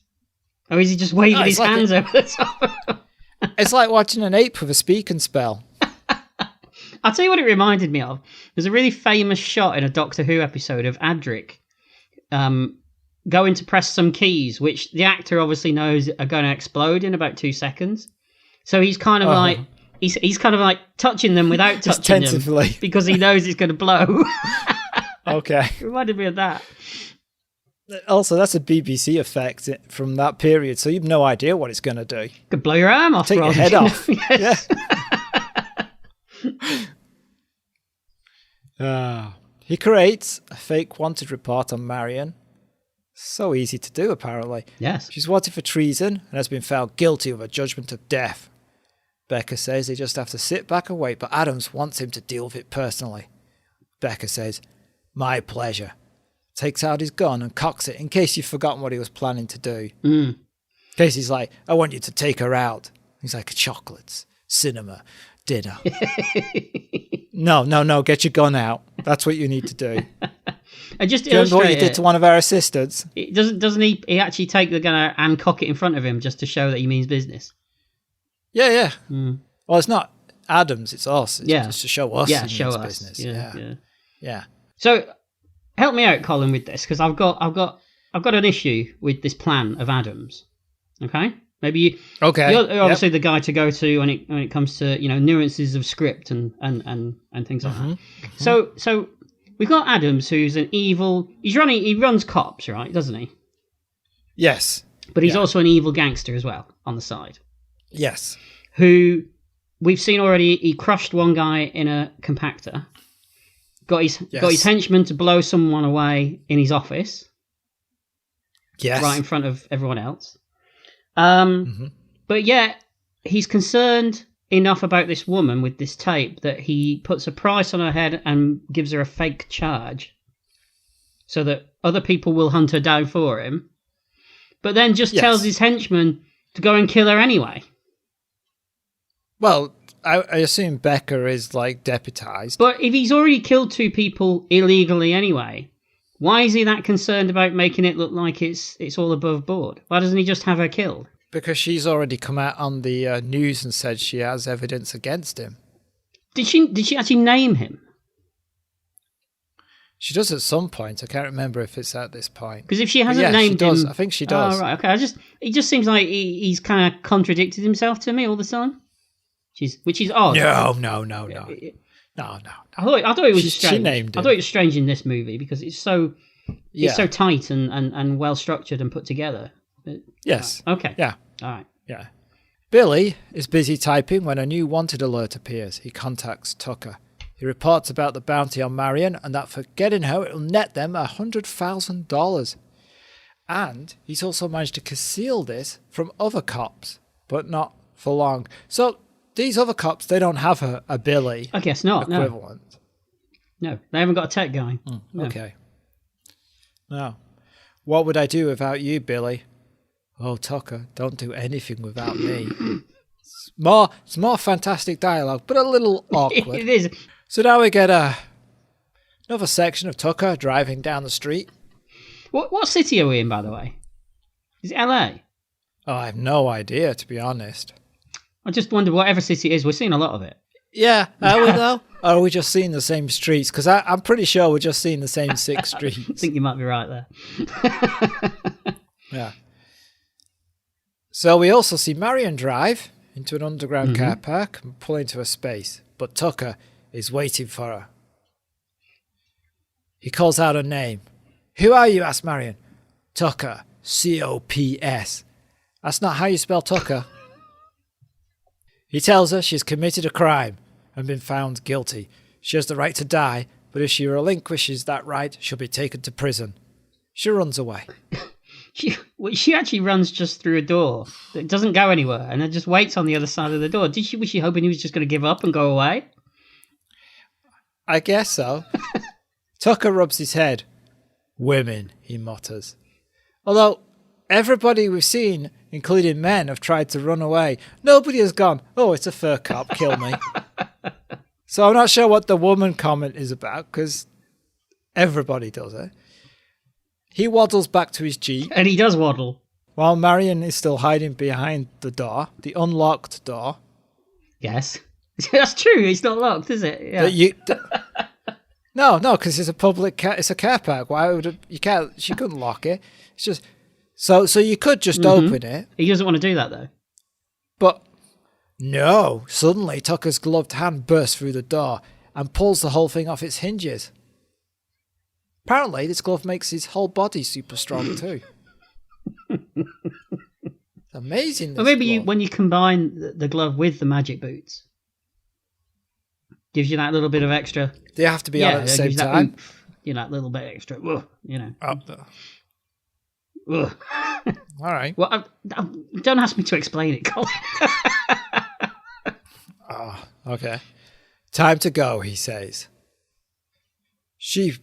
Or is he just waving his hands over the top? It's like watching an ape with a speaking spell. I'll tell you what it reminded me of. There's a really famous shot in a Doctor Who episode of Adric going to press some keys, which the actor obviously knows are going to explode in about 2 seconds. So he's kind of like... He's kind of like touching them without touching them because he knows it's going to blow. Okay. It reminded me of that. Also, that's a BBC effect from that period, so you've no idea what it's going to do. Could blow your arm off. Take your head off. Yes. Yeah. He creates a fake wanted report on Marion. So easy to do, apparently. Yes. She's wanted for treason and has been found guilty of a judgment of death. Becca says they just have to sit back and wait, but Adams wants him to deal with it personally. Becca says, my pleasure. Takes out his gun and cocks it in case you've forgotten what he was planning to do. In case he's like, I want you to take her out. He's like, chocolates, cinema, dinner. No, get your gun out. That's what you need to do. And just do you remember what you did to one of our assistants? Doesn't he actually take the gun out and cock it in front of him just to show that he means business? Yeah. Well, it's not Adams, it's us. It's just to show us. Yeah, show us. Business. Yeah. So, help me out, Colin, with this because I've got an issue with this plan of Adams. Okay, maybe you. Okay. You're obviously the guy to go to when it comes to nuances of script and things like that. So we've got Adams, who's an evil. He runs cops, right? Doesn't he? Yes. But he's also an evil gangster as well on the side. Yes. Who we've seen already. He crushed one guy in a compactor. Got his henchman to blow someone away in his office. Yes. Right in front of everyone else. But yet, he's concerned enough about this woman with this tape that he puts a price on her head and gives her a fake charge so that other people will hunt her down for him. But then just tells his henchman to go and kill her anyway. Well, I assume Becca is like deputized. But if he's already killed 2 people illegally anyway, why is he that concerned about making it look like it's all above board? Why doesn't he just have her killed? Because she's already come out on the news and said she has evidence against him. Did she actually name him? She does at some point. I can't remember if it's at this point. Because if she hasn't named him... I think she does. Oh, right, okay. It just seems like he's kind of contradicted himself to me all the time. Which is odd. No. I thought it was strange. She named him. I thought it was strange in this movie because it's so tight and well structured and put together. But, yes. Okay. Yeah. All right. Yeah. Billy is busy typing when a new wanted alert appears. He contacts Tucker. He reports about the bounty on Marion and that for getting her it'll net them $100,000. And he's also managed to conceal this from other cops, but not for long. So these other cops, they don't have a Billy I guess not. equivalent. No, they haven't got a tech guy. No. Okay. No. What would I do without you, Billy? Oh, Tucker, don't do anything without me. It's more fantastic dialogue, but a little awkward. It is. So now we get another section of Tucker driving down the street. What city are we in, by the way? Is it LA? Oh, I have no idea, to be honest. I just wonder, whatever city it is, we're seeing a lot of it. Yeah, are we though? Or are we just seeing the same streets? Because I'm pretty sure we're just seeing the same 6 streets. I think you might be right there. Yeah. So we also see Marion drive into an underground car park and pull into a space. But Tucker is waiting for her. He calls out her name. Who are you? Asks Marion. Tucker. C-O-P-S. That's not how you spell Tucker. He tells her she's committed a crime and been found guilty. She has the right to die, but if she relinquishes that right, she'll be taken to prison. She runs away. She actually runs just through a door that doesn't go anywhere and then just waits on the other side of the door. Was she hoping he was just going to give up and go away? I guess so. Tucker rubs his head. Women, he mutters. Although everybody we've seen, including men, have tried to run away. Nobody has gone, oh, it's a fur cop, kill me. So I'm not sure what the woman comment is about, because everybody does it. He waddles back to his Jeep. And he does waddle. While Marion is still hiding behind the door, the unlocked door. Yes. That's true, it's not locked, is it? Yeah. No, because it's a public it's a car park. Why would she couldn't lock it. It's just so you could just open it. He doesn't want to do that though. But no, suddenly Tucker's gloved hand bursts through the door and pulls the whole thing off its hinges. Apparently, this glove makes his whole body super strong too. It's amazing. Or maybe when you combine the glove with the magic boots, gives you that little bit of extra. They have to be on at the same time. Oomph, that little bit extra. Ugh, Ugh. All right. Well, don't ask me to explain it, Colin. Oh, okay. Time to go, he says. She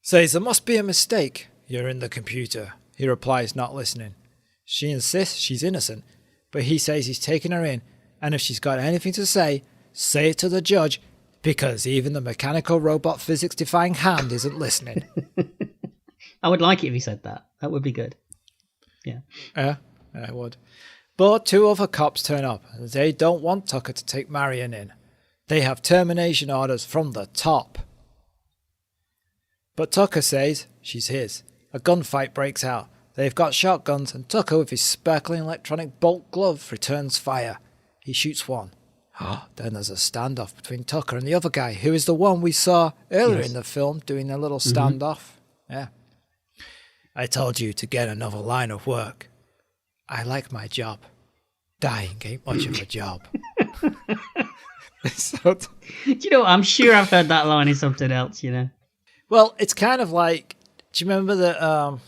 says there must be a mistake. You're in the computer. He replies, not listening. She insists she's innocent, but he says he's taken her in, and if she's got anything to say it to the judge, because even the mechanical robot physics-defying hand isn't listening. I would like it if he said that. That would be good. Yeah. Yeah, I would. But 2 other cops turn up, and they don't want Tucker to take Marion in. They have termination orders from the top. But Tucker says she's his. A gunfight breaks out. They've got shotguns, and Tucker, with his sparkling electronic bolt glove, returns fire. He shoots one. Then there's a standoff between Tucker and the other guy, who is the one we saw earlier in the film doing a little standoff. Yeah. I told you to get another line of work. I like my job. Dying ain't much of a job. Do you know what? I'm sure I've heard that line in something else, Well, it's kind of like, do you remember the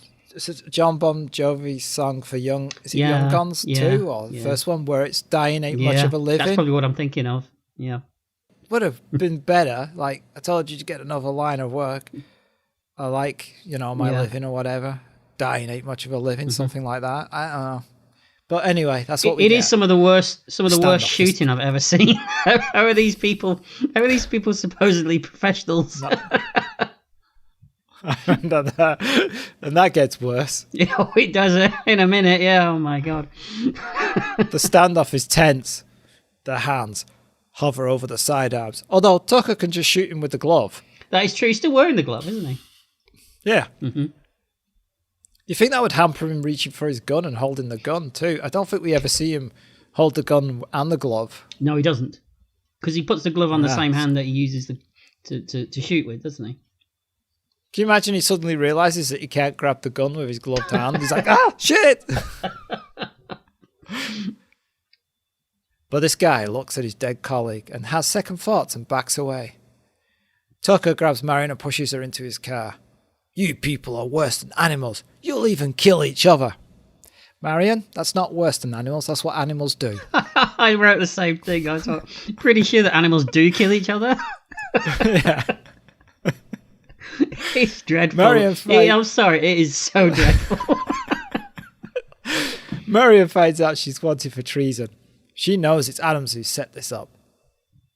John Bon Jovi song for Young Guns 2? Or the first one where it's dying ain't much of a living? That's probably what I'm thinking of, yeah. Would have been better, like, I told you to get another line of work. I like, my living or whatever. Dying ain't much of a living, something like that. I don't know. But anyway, that's what we get. It is some of the worst shooting I've ever seen. How are these people supposedly professionals? And that gets worse. It does in a minute. Yeah, oh my God. The standoff is tense. The hands hover over the sidearms. Although Tucker can just shoot him with the glove. That is true. He's still wearing the glove, isn't he? Yeah. You think that would hamper him reaching for his gun and holding the gun too? I don't think we ever see him hold the gun and the glove. No, he doesn't. Because he puts the glove on the same hand that he uses to shoot with, doesn't he? Can you imagine he suddenly realises that he can't grab the gun with his gloved hand? He's like, shit! But this guy looks at his dead colleague and has second thoughts and backs away. Tucker grabs Marion and pushes her into his car. You people are worse than animals. You'll even kill each other. Marion, that's not worse than animals. That's what animals do. I wrote the same thing. I was pretty sure that animals do kill each other. Yeah. It's dreadful. Marion I'm sorry, it is so dreadful. Marion finds out she's wanted for treason. She knows it's Adams who set this up.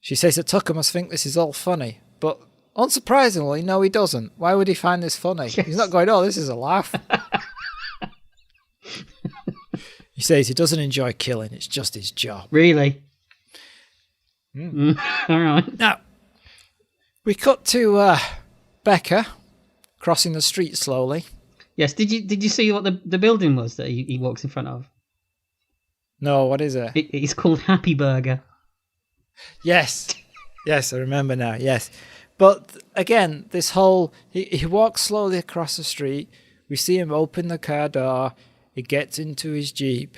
She says that Tucker must think this is all funny, but unsurprisingly, no, he doesn't. Why would he find this funny? Yes. He's not going, oh, this is a laugh. He says he doesn't enjoy killing, it's just his job. Really? All right. Now, we cut to Becca crossing the street slowly. Yes, did you see what the building was that he walks in front of? No, what is it? It's called Happy Burger. Yes. Yes, I remember now, yes. But again, this whole... He walks slowly across the street. We see him open the car door. He gets into his Jeep.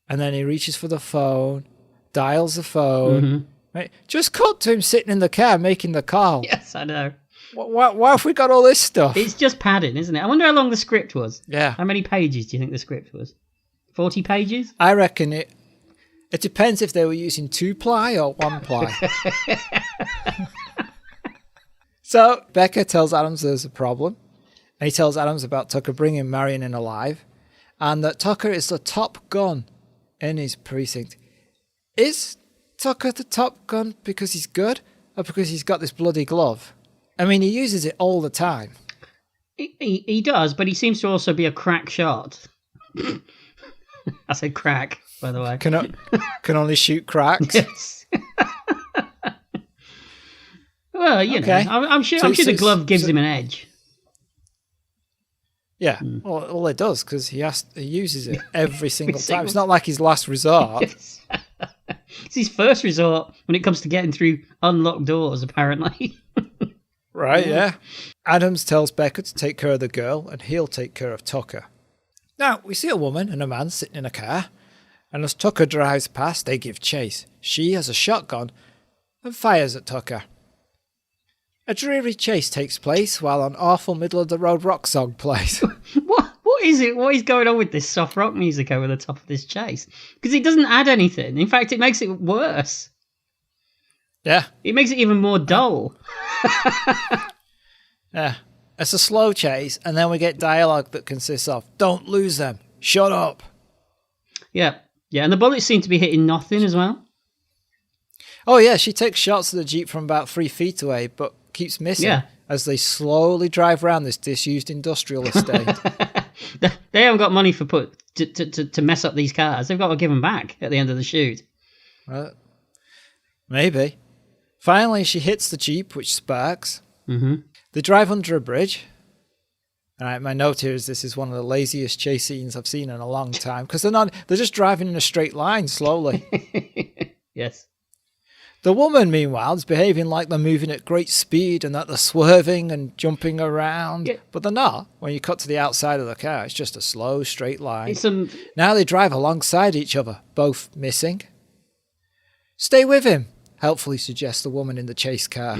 And then he reaches for the phone, dials the phone. Mm-hmm. Right? Just cut to him sitting in the car making the call. Yes, I know. Why have we got all this stuff? It's just padding, isn't it? I wonder how long the script was. Yeah. How many pages do you think the script was? 40 pages? I reckon it depends if they were using 2-ply or 1-ply. So Becca tells Adams there's a problem. And he tells Adams about Tucker bringing Marion in alive. And that Tucker is the top gun in his precinct. Is Tucker the top gun because he's good? Or because he's got this bloody glove? I mean, he uses it all the time. He does, but he seems to also be a crack shot. I said crack, by the way. Can only shoot cracks? Yes. Well, you know, I'm sure the glove gives him an edge. Yeah, well, it does, because he uses it every single time. It's not like his last resort. Yes. It's his first resort when it comes to getting through unlocked doors, apparently. Right, yeah. Adams tells Becca to take care of the girl, and he'll take care of Tucker. Now, we see a woman and a man sitting in a car, and as Tucker drives past, they give chase. She has a shotgun and fires at Tucker. A dreary chase takes place while an awful middle-of-the-road rock song plays. What is it? What is going on with this soft rock music over the top of this chase? Because it doesn't add anything. In fact, it makes it worse. Yeah. It makes it even more dull. Yeah. It's a slow chase, and then we get dialogue that consists of, don't lose them, shut up. Yeah. Yeah, and the bullets seem to be hitting nothing as well. Oh, yeah, she takes shots of the Jeep from about 3 feet away, but keeps missing as they slowly drive around this disused industrial estate. They haven't got money to mess up these cars. They've got to give them back at the end of the shoot. Maybe. Finally, she hits the Jeep, which sparks. Mm-hmm. They drive under a bridge. All right, my note here is this is one of the laziest chase scenes I've seen in a long time, because they're just driving in a straight line slowly. Yes. The woman, meanwhile, is behaving like they're moving at great speed and that they're swerving and jumping around. Yeah. But they're not. When you cut to the outside of the car, it's just a slow, straight line. Now they drive alongside each other, both missing. Stay with him, helpfully suggests the woman in the chase car.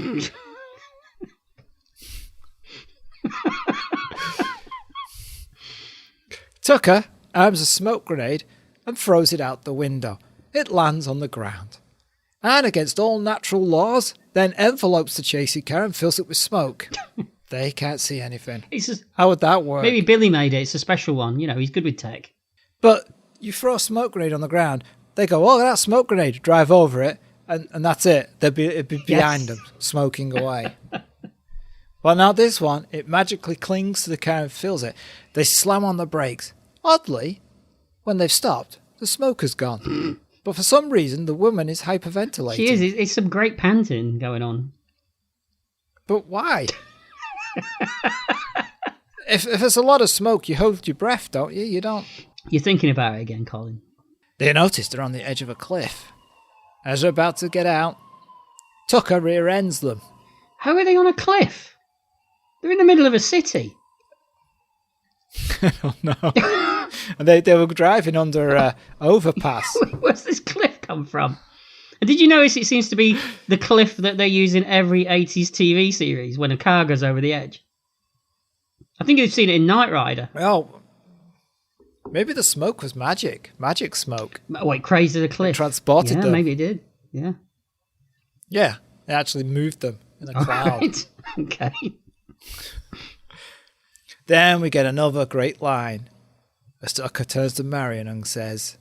Tucker arms a smoke grenade and throws it out the window. It lands on the ground. And against all natural laws, then envelopes the chasing car and fills it with smoke. They can't see anything. How would that work? Maybe Billy made it. It's a special one. You know, he's good with tech. But you throw a smoke grenade on the ground, they go, oh, that smoke grenade, drive over it, and that's it. It'd be behind them, smoking away. Well, now this one, it magically clings to the car and fills it. They slam on the brakes. Oddly, when they've stopped, the smoke has gone. But for some reason, the woman is hyperventilating. She is. It's some great panting going on. But why? if there's a lot of smoke, you hold your breath, don't you? You don't. You're thinking about it again, Colin. They notice they're on the edge of a cliff. As they're about to get out, Tucker rear ends them. How are they on a cliff? They're in the middle of a city. I don't know. And they were driving under an overpass. Where's this cliff come from? And did you notice it seems to be the cliff that they use in every 80s TV series when a car goes over the edge? I think you've seen it in Knight Rider. Oh, Maybe the smoke was magic. Magic smoke. Wait, crazy the cliff. It transported them. Yeah, maybe it did. Yeah. Yeah, it actually moved them in a cloud. Right. Okay. Then we get another great line. As Tucker turns to Marion and says,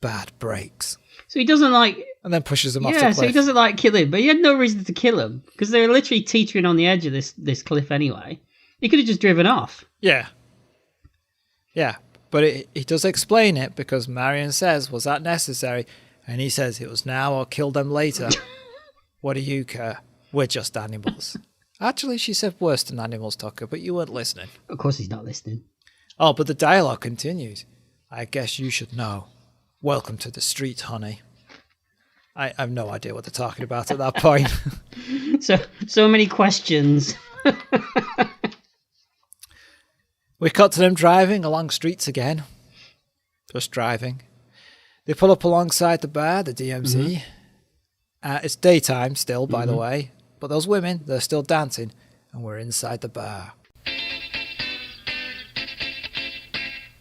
"Bad breaks." So he doesn't like... And then pushes him off the Yeah, cliff. so he doesn't like kill him, but he had no reason to kill him because they were literally teetering on the edge of this cliff anyway. He could have just driven off. Yeah. Yeah, but he does explain it because Marion says, "Was that necessary?" And he says, "It was now or kill them later." What do you care? We're just animals. Actually, she said worse than animals, Tucker, but you weren't listening. Of course he's not listening. Oh, but the dialogue continues. "I guess you should know. Welcome to the street, honey." I have no idea what they're talking about at that point. So many questions. We cut to them driving along streets again. Just driving. They pull up alongside the bar, the DMZ. It's daytime still, by the way. But those women, they're still dancing. And we're inside the bar.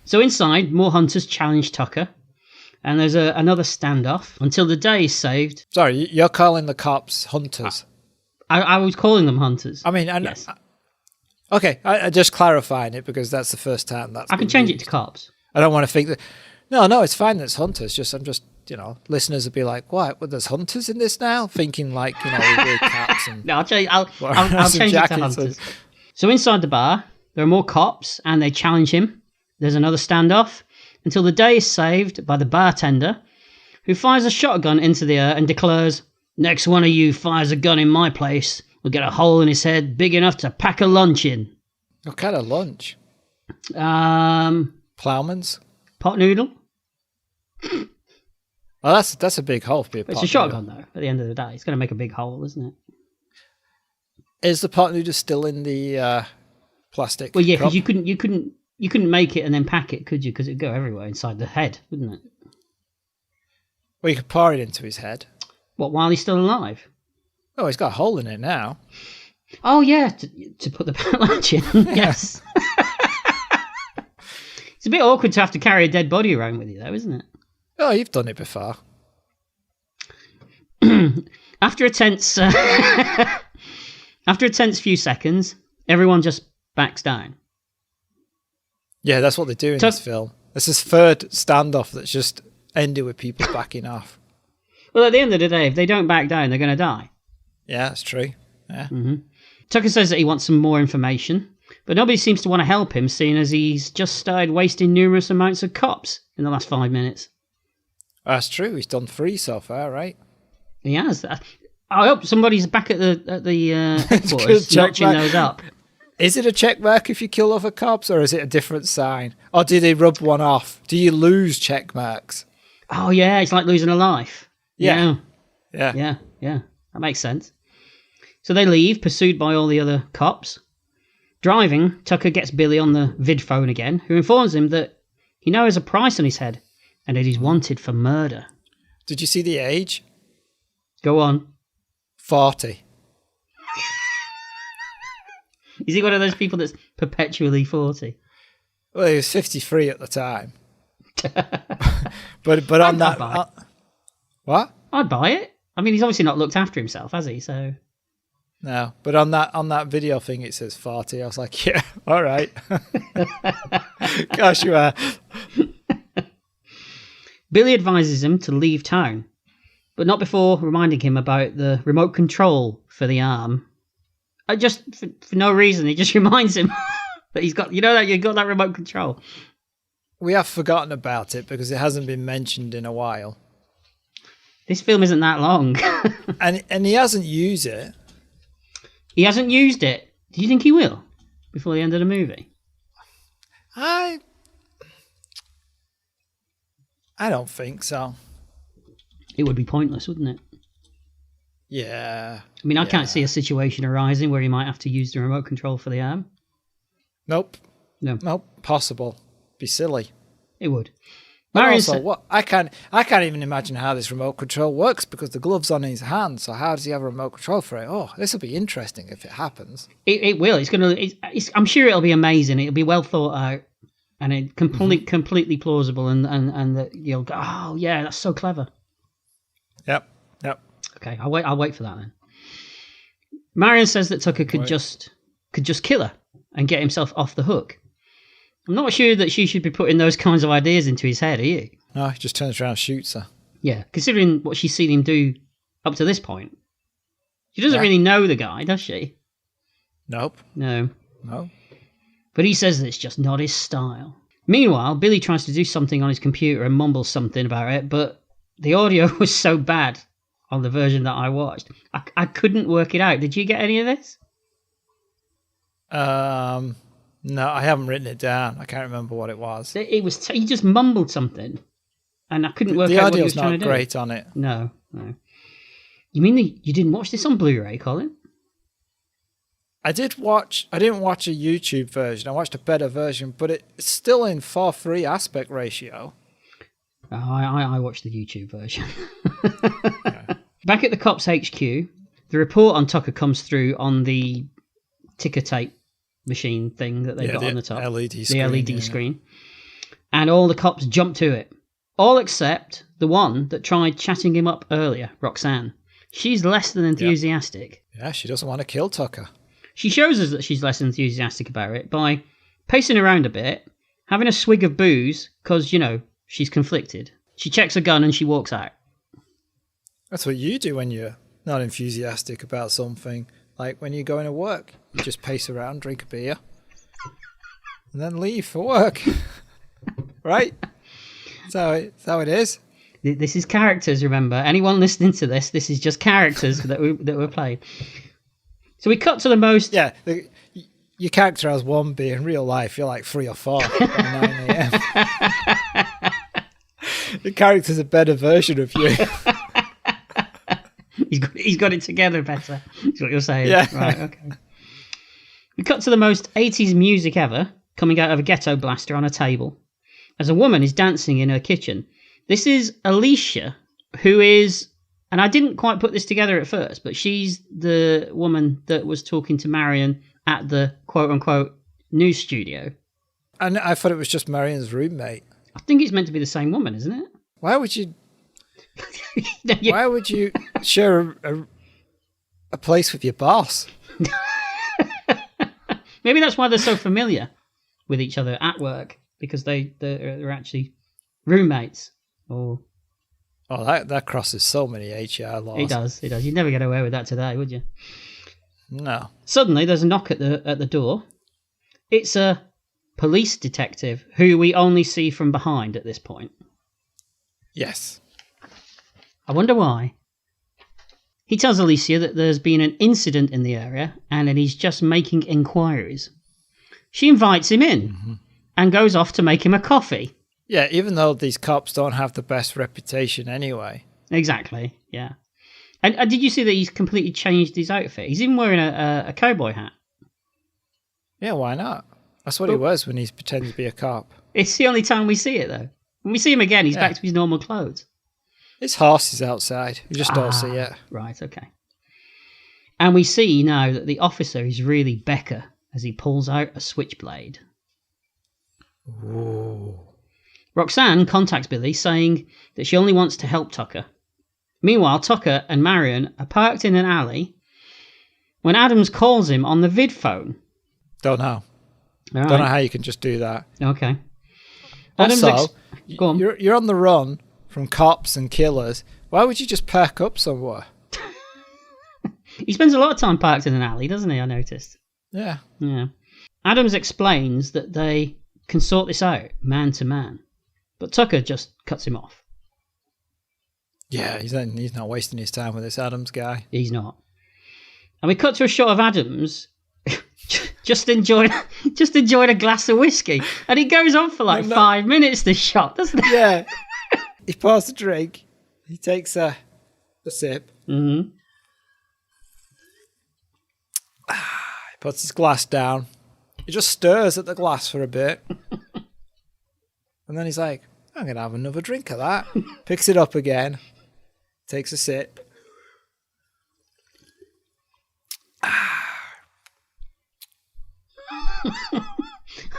So inside, more hunters challenge Tucker. And there's another standoff until the day is saved. Sorry, you're calling the cops hunters. I was calling them hunters. I mean, yes. Okay, I just clarifying it because that's the first time that's I can change it to cops. I don't want to think that... No, it's fine that it's hunters. I'm just, listeners would be like, what? Well, there's hunters in this now? Thinking like, weird caps and... No, I'll change it to hunters. So inside the bar, there are more cops and they challenge him. There's another standoff until the day is saved by the bartender who fires a shotgun into the air and declares, "Next one of you fires a gun in my place will get a hole in his head big enough to pack a lunch in." What kind of lunch? Ploughman's? Pot noodle. Well, that's a big hole for a pot It's a shotgun, though, at the end of the day. It's going to make a big hole, isn't it? Is the pot noodle still in the plastic? Well, yeah, cup? because you couldn't make it and then pack it, could you? Because it'd go everywhere inside the head, wouldn't it? Well, you could pour it into his head. What, while he's still alive? Oh, he's got a hole in it now. Oh, yeah, to put the lunch in. Yes. It's a bit awkward to have to carry a dead body around with you, though, isn't it? Oh, you've done it before. After a tense few seconds, everyone just backs down. Yeah, that's what they do in this film. It's this third standoff that's just ended with people backing off. Well, at the end of the day, if they don't back down, they're going to die. Yeah, that's true. Yeah. Tucker says that he wants some more information, but nobody seems to want to help him, seeing as he's just started wasting numerous amounts of cops in the last 5 minutes. That's true. He's done 3 so far, right? He has. I hope somebody's back at the headquarters notching those up. Is it a check mark if you kill other cops, or is it a different sign? Or do they rub one off? Do you lose check marks? Oh, yeah, it's like losing a life. Yeah. Yeah, that makes sense. So they leave, pursued by all the other cops. Driving, Tucker gets Billy on the vid phone again, who informs him that he now has a price on his head and that he's wanted for murder. Did you see the age? Go on. 40. Is he one of those people that's perpetually 40? Well, he was 53 at the time. but on that... what? I'd buy it. I mean, he's obviously not looked after himself, has he? So... No, but on that video thing, it says 40. I was like, yeah, all right. Gosh, you are. Billy advises him to leave town, but not before reminding him about the remote control for the arm. Just for no reason, he just reminds him that he's got, that you've got that remote control. We have forgotten about it because it hasn't been mentioned in a while. This film isn't that long. and he hasn't used it. He hasn't used it. Do you think he will before the end of the movie? I don't think so. It would be pointless, wouldn't it? Yeah. I mean, I can't see a situation arising where he might have to use the remote control for the arm. Nope. No. Nope. Possible. Be silly. It would. Also, what I can't even imagine how this remote control works because the glove's on his hand. So how does he have a remote control for it? Oh, this will be interesting if it happens. It will. I'm sure it'll be amazing. It'll be well thought out. And it completely plausible, and that you'll go, oh yeah, that's so clever. Yep. Okay, I'll wait for that then. Marion says that Tucker could just kill her and get himself off the hook. I'm not sure that she should be putting those kinds of ideas into his head, are you? No, he just turns around and shoots her. Yeah, considering what she's seen him do up to this point. She doesn't really know the guy, does she? Nope. No. No. But he says that it's just not his style. Meanwhile, Billy tries to do something on his computer and mumbles something about it, but the audio was so bad on the version that I watched. I couldn't work it out. Did you get any of this? No, I haven't written it down. I can't remember what it was. It was he just mumbled something, and I couldn't work out what he was trying to do. The audio's not great on it. No. You mean you didn't watch this on Blu-ray, Colin? I didn't watch a YouTube version. I watched a better version, but it's still in 4:3 aspect ratio. Oh, I watched the YouTube version. Back at the cops HQ, the report on Tucker comes through on the ticker tape machine thing that they've got on the top. LED screen, the LED screen. And all the cops jump to it. All except the one that tried chatting him up earlier, Roxanne. She's less than enthusiastic. Yeah, she doesn't want to kill Tucker. She shows us that she's less enthusiastic about it by pacing around a bit, having a swig of booze, because, she's conflicted. She checks her gun and she walks out. That's what you do when you're not enthusiastic about something. Like when you're going to work, you just pace around, drink a beer, and then leave for work. Right? That's how it is. This is characters, remember. Anyone listening to this is just characters that were played. So we cut to the most... Yeah, your character has one beer. In real life, you're like 3 or 4 by 9 a.m. The character's a better version of you. He's got it together better. That's what you're saying. Yeah. Right, okay. We cut to the most 80s music ever, coming out of a ghetto blaster on a table, as a woman is dancing in her kitchen. This is Alicia, who is... And I didn't quite put this together at first, but she's the woman that was talking to Marion at the quote-unquote news studio. And I thought it was just Marion's roommate. I think it's meant to be the same woman, isn't it? Why would you... Why would you share a place with your boss? Maybe that's why they're so familiar with each other at work, because they're actually roommates. Or... Oh, that crosses so many HR laws. It does. You'd never get away with that today, would you? No. Suddenly, there's a knock at the door. It's a police detective who we only see from behind at this point. Yes. I wonder why. He tells Alicia that there's been an incident in the area and that he's just making inquiries. She invites him in and goes off to make him a coffee. Yeah, even though these cops don't have the best reputation anyway. Exactly, yeah. And did you see that he's completely changed his outfit? He's even wearing a cowboy hat. Yeah, why not? That's what he wears when he's pretending to be a cop. It's the only time we see it, though. When we see him again, he's back to his normal clothes. His horse is outside. You just don't see it. Right, okay. And we see now that the officer is really Becca as he pulls out a switchblade. Ooh. Roxanne contacts Billy saying that she only wants to help Tucker. Meanwhile, Tucker and Marion are parked in an alley when Adams calls him on the vid phone. Don't know. Right. Don't know how you can just do that. Okay. Also, go on. You're on the run from cops and killers. Why would you just park up somewhere? He spends a lot of time parked in an alley, doesn't he? I noticed. Yeah. Adams explains that they can sort this out man to man, but Tucker just cuts him off. Yeah, he's not wasting his time with this Adams guy. He's not. And we cut to a shot of Adams just enjoying a glass of whiskey, and it goes on for like 5 minutes. This shot, doesn't it? Yeah. He pours the drink. He takes a sip. Mm-hmm. He puts his glass down. He just stirs at the glass for a bit. And then he's like, I'm going to have another drink of that. Picks it up again. Takes a sip.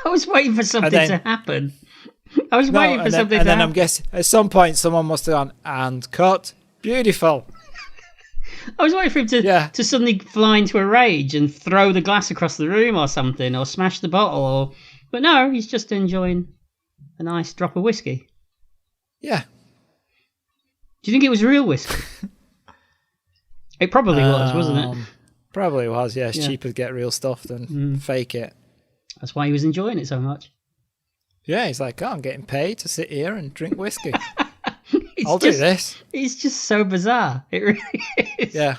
I was waiting for something to happen. I was waiting for something to happen. And then I'm guessing at some point someone must have gone, and cut. Beautiful. I was waiting for him to suddenly fly into a rage and throw the glass across the room or something, or smash the bottle, but no, he's just enjoying a nice drop of whiskey. Yeah. Do you think it was real whiskey? It probably was, wasn't it? Probably was, yeah. It's cheaper to get real stuff than fake it. That's why he was enjoying it so much. Yeah, he's like, I'm getting paid to sit here and drink whiskey. I'll do this. It's just so bizarre. It really is. Yeah.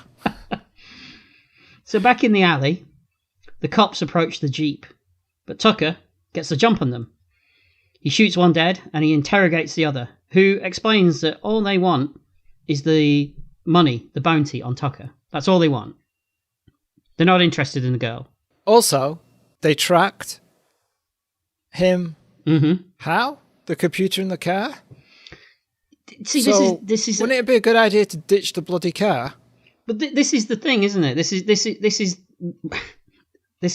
So back in the alley, the cops approach the Jeep, but Tucker gets the jump on them. He shoots one dead and he interrogates the other, who explains that all they want is the money, the bounty on Tucker. That's all they want. They're not interested in the girl. Also, they tracked him. Mm-hmm. How? The computer in the car? See, so this is. Wouldn't it be a good idea to ditch the bloody car? But this is the thing, isn't it? This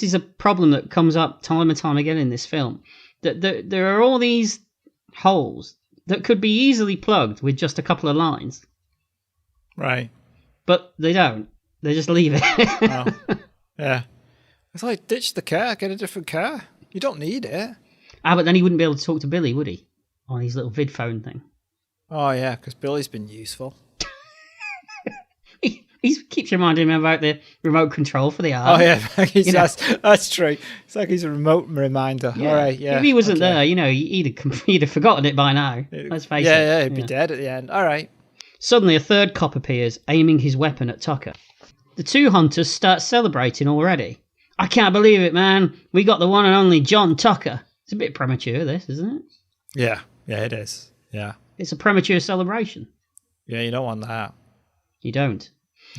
is a problem that comes up time and time again in this film. That there are all these holes that could be easily plugged with just a couple of lines. Right. But they don't. They just leave it. Oh. Yeah. It's like, ditch the car, get a different car. You don't need it. But then he wouldn't be able to talk to Billy, would he? On his little vid phone thing. Oh, yeah, because Billy's been useful. He keeps reminding me about the remote control for the arm. Oh, yeah, that's true. It's like he's a remote reminder. Yeah. All right, yeah. If he wasn't there, he'd have forgotten it by now. Let's face it. Yeah, he'd be dead at the end. All right. Suddenly, a third cop appears, aiming his weapon at Tucker. The two hunters start celebrating already. I can't believe it, man. We got the one and only John Tucker. It's a bit premature, this, isn't it? Yeah, it is. Yeah. It's a premature celebration. Yeah, you don't want that. You don't.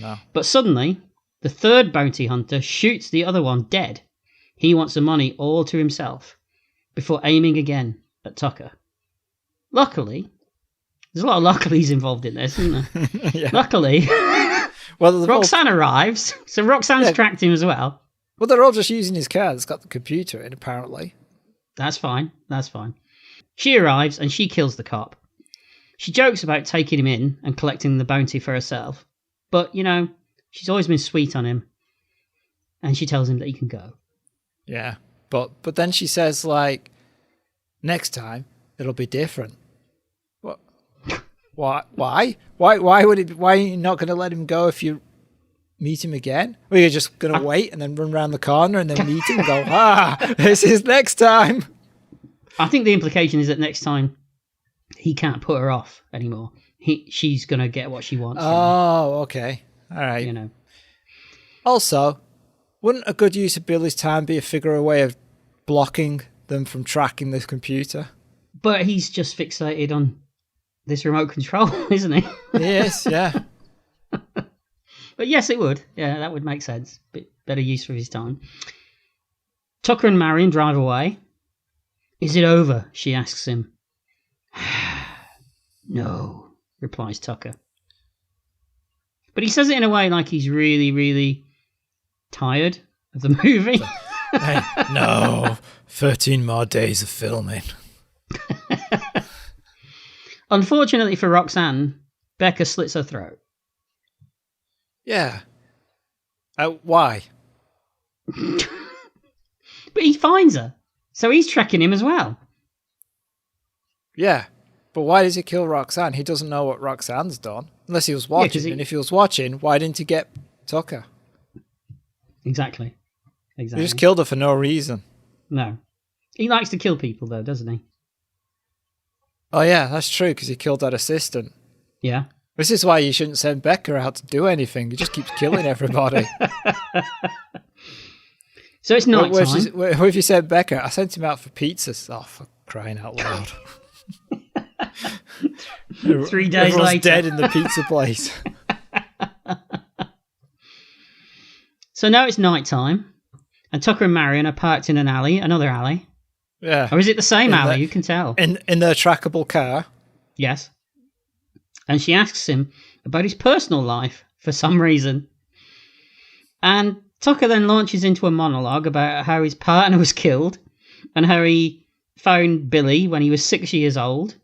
No. But suddenly, the third bounty hunter shoots the other one dead. He wants the money all to himself, before aiming again at Tucker. Luckily, there's a lot of luckilies involved in this, isn't there? Yeah. Luckily, Roxanne arrives, so Roxanne's tracked him as well. Well, they're all just using his car that's got the computer in, apparently. That's fine. She arrives and she kills the cop. She jokes about taking him in and collecting the bounty for herself. But, she's always been sweet on him. And she tells him that he can go. Yeah. But then she says, like, next time it'll be different. What? Why? Why are you not going to let him go if you meet him again? Or you're just going to wait and then run around the corner and then meet him and go, this is next time. I think the implication is that next time he can't put her off anymore. She's going to get what she wants. Oh, okay. All right. Also, wouldn't a good use of Billy's time be a figure way of blocking them from tracking this computer? But he's just fixated on this remote control, isn't he? He is, yeah. But yes, it would. Yeah, that would make sense. Bit better use for his time. Tucker and Marion drive away. Is it over? She asks him. No, replies Tucker. But he says it in a way like he's really, really tired of the movie. No, 13 more days of filming. Unfortunately for Roxanne, Becca slits her throat. Yeah. Why? But he finds her, so he's tracking him as well. Yeah, but why does he kill Roxanne? He doesn't know what Roxanne's done. Unless he was watching, and if he was watching, why didn't he get Tucker? Exactly. He just killed her for no reason. No. He likes to kill people, though, doesn't he? Oh, yeah, that's true, because he killed that assistant. Yeah. This is why you shouldn't send Becca out to do anything. He just keeps killing everybody. So it's night time. What if you said, Becca, I sent him out for pizzas? Oh, for crying out loud. 3 days Everyone's later. dead in the pizza place. So now it's night time, and Tucker and Marion are parked in another alley. Yeah. Or is it the same alley? You can tell. In their trackable car. Yes. And she asks him about his personal life for some reason. And Tucker then launches into a monologue about how his partner was killed and how he phoned Billy when he was 6 years old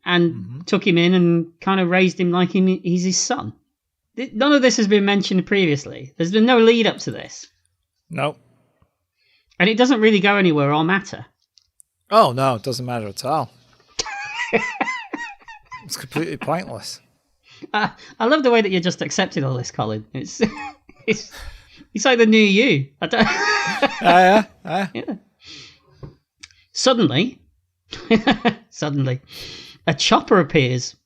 and took him in and kind of raised him like he's his son. None of this has been mentioned previously. There's been no lead up to this. No. And it doesn't really go anywhere or matter. Oh, no, it doesn't matter at all. It's completely pointless. I love the way that you're just accepting all this, Colin. It's like the new you. I don't... Yeah. Suddenly, a chopper appears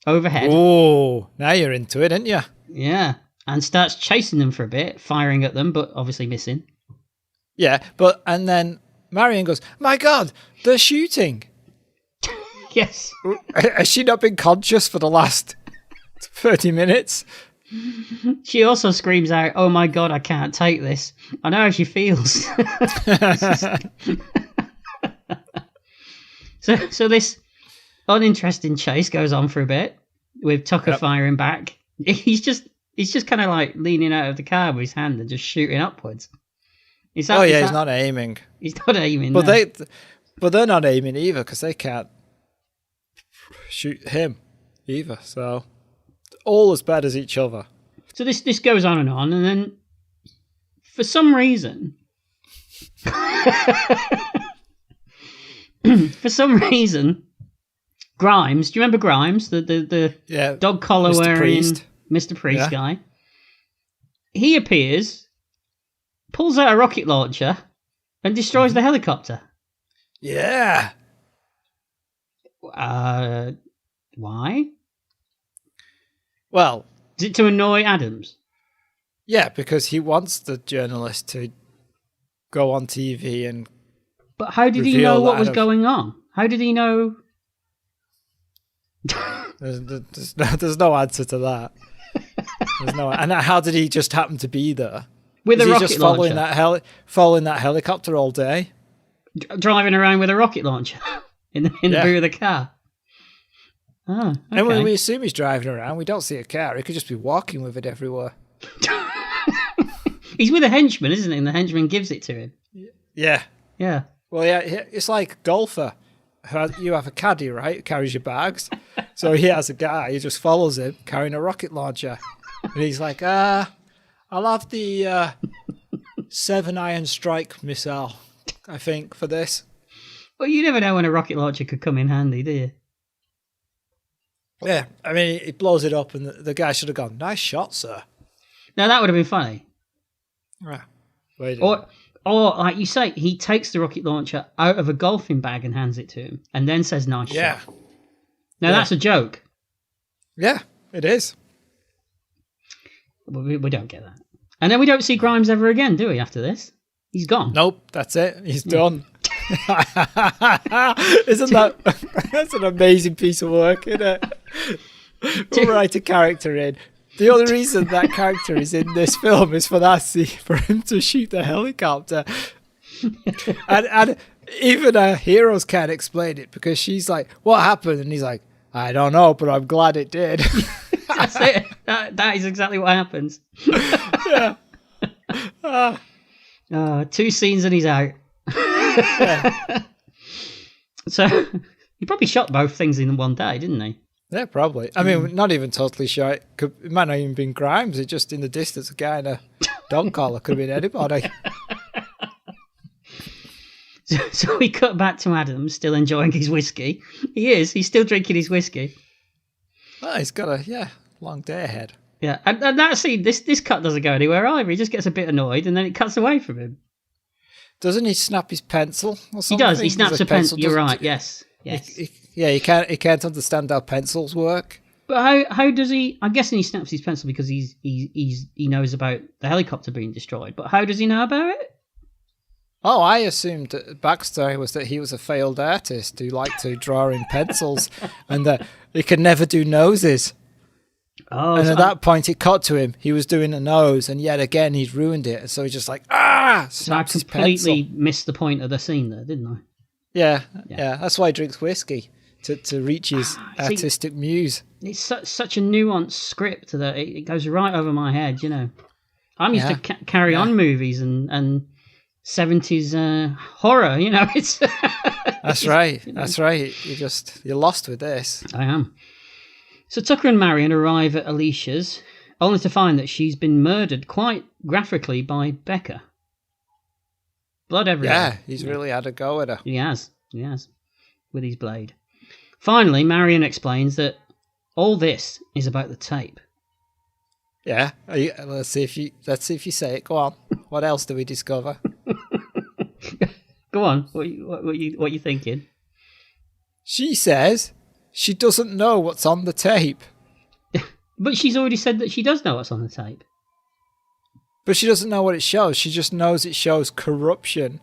overhead. Oh, now you're into it, aren't you? Yeah, and starts chasing them for a bit, firing at them, but obviously missing. Yeah, and then Marion goes, "My God, they're shooting." Yes. Has she not been conscious for the last 30 minutes? She also screams out, "Oh my God, I can't take this." I know how she feels. So this uninteresting chase goes on for a bit with Tucker firing back. He's just kind of like leaning out of the car with his hand and just shooting upwards. He's not aiming. He's not aiming. But they're not aiming either because they can't shoot him either. So all as bad as each other. So this goes on, and then for some reason, Grimes. Do you remember Grimes, the dog collar wearing Mr. Priest guy? He appears, pulls out a rocket launcher, and destroys the helicopter. Yeah. Why? Well, is it to annoy Adams? Yeah, because he wants the journalist to go on TV and. But how did he know what was going on? How did he know? There's no answer to that. And how did he just happen to be there? With a rocket just launcher? Following that helicopter all day? Driving around with a rocket launcher in the boot of the car. Oh, okay. And when we assume he's driving around, we don't see a car. He could just be walking with it everywhere. He's with a henchman, isn't he? And the henchman gives it to him. Yeah. Yeah. Well, yeah, it's like a golfer. You have a caddy, right? Who carries your bags. So he has a guy who just follows him carrying a rocket launcher. And he's like, I'll have the 7-iron strike missile, I think, for this. Well, you never know when a rocket launcher could come in handy, do you? Yeah, I mean, he blows it up and the guy should have gone, "Nice shot, sir." Now, that would have been funny. Yeah. Or, like you say, he takes the rocket launcher out of a golfing bag and hands it to him, and then says, "Nice shot." Now, that's a joke. Yeah, it is. We don't get that. And then we don't see Grimes ever again, do we, after this? He's gone. Nope, that's it. He's done. Isn't that's an amazing piece of work, isn't it? We'll write a character in. The only reason that character is in this film is for him to shoot the helicopter. and even our heroes can't explain it because she's like, "What happened?" And he's like, "I don't know, but I'm glad it did." That's it. That is exactly what happens. Yeah. 2 scenes and he's out. Yeah. So he probably shot both things in one day, didn't he? Yeah, probably. I mean, not even totally sure. It might not even been Grimes. It just in the distance, a guy in a dog collar could have been anybody. So we cut back to Adam, still enjoying his whiskey. He is. He's still drinking his whiskey. Oh, he's got a long day ahead. Yeah, and that scene, this cut doesn't go anywhere either. He just gets a bit annoyed, and then it cuts away from him. Doesn't he snap his pencil or something? He does. He snaps a pencil. You're right. Yes. He can't understand how pencils work. But how does he? I'm guessing he snaps his pencil because he knows about the helicopter being destroyed. But how does he know about it? Oh, I assumed the backstory was that he was a failed artist who liked to draw in pencils and that he could never do noses. Oh, and at that point, it cut to him. He was doing a nose, and yet again, he'd ruined it. And so he's just like, So I completely missed the point of the scene there, didn't I? Yeah. That's why he drinks whiskey, to reach his artistic muse. It's such a nuanced script that it goes right over my head, you know. I'm used to carry on movies and 70s horror. You know, it's. That's right. That's right. You're lost with this. I am. So Tucker and Marion arrive at Alicia's, only to find that she's been murdered quite graphically by Becca. Blood everywhere. Yeah, he's really had a go at her. He has, with his blade. Finally, Marion explains that all this is about the tape. Yeah, let's see if you say it. Go on. What else do we discover? Go on. What you thinking? She says she doesn't know what's on the tape. But she's already said that she does know what's on the tape. But she doesn't know what it shows. She just knows it shows corruption.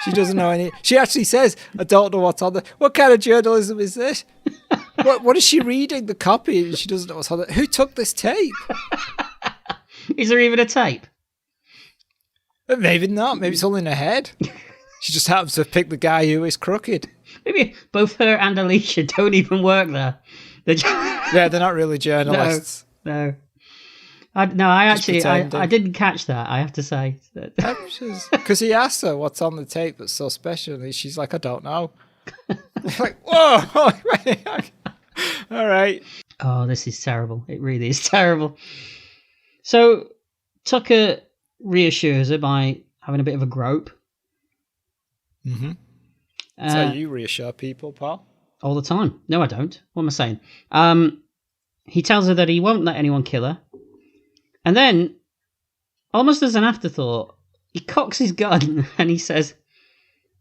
She doesn't know any. She actually says, "I don't know what's on the." What kind of journalism is this? What is she reading? The copy. She doesn't know what's on it. Who took this tape? Is there even a tape? Maybe not. Maybe it's all in her head. She just happens to have picked the guy who is crooked. Maybe both her and Alicia don't even work there. Yeah, they're not really journalists. No. I didn't catch that, I have to say. Because he asked her what's on the tape that's so special, and she's like, I don't know. Like, whoa! All right. Oh, this is terrible. It really is terrible. So Tucker reassures her by having a bit of a grope. Mm-hmm. So you reassure people, Paul? All the time. No, I don't. What am I saying? He tells her that he won't let anyone kill her. And then, almost as an afterthought, he cocks his gun and he says,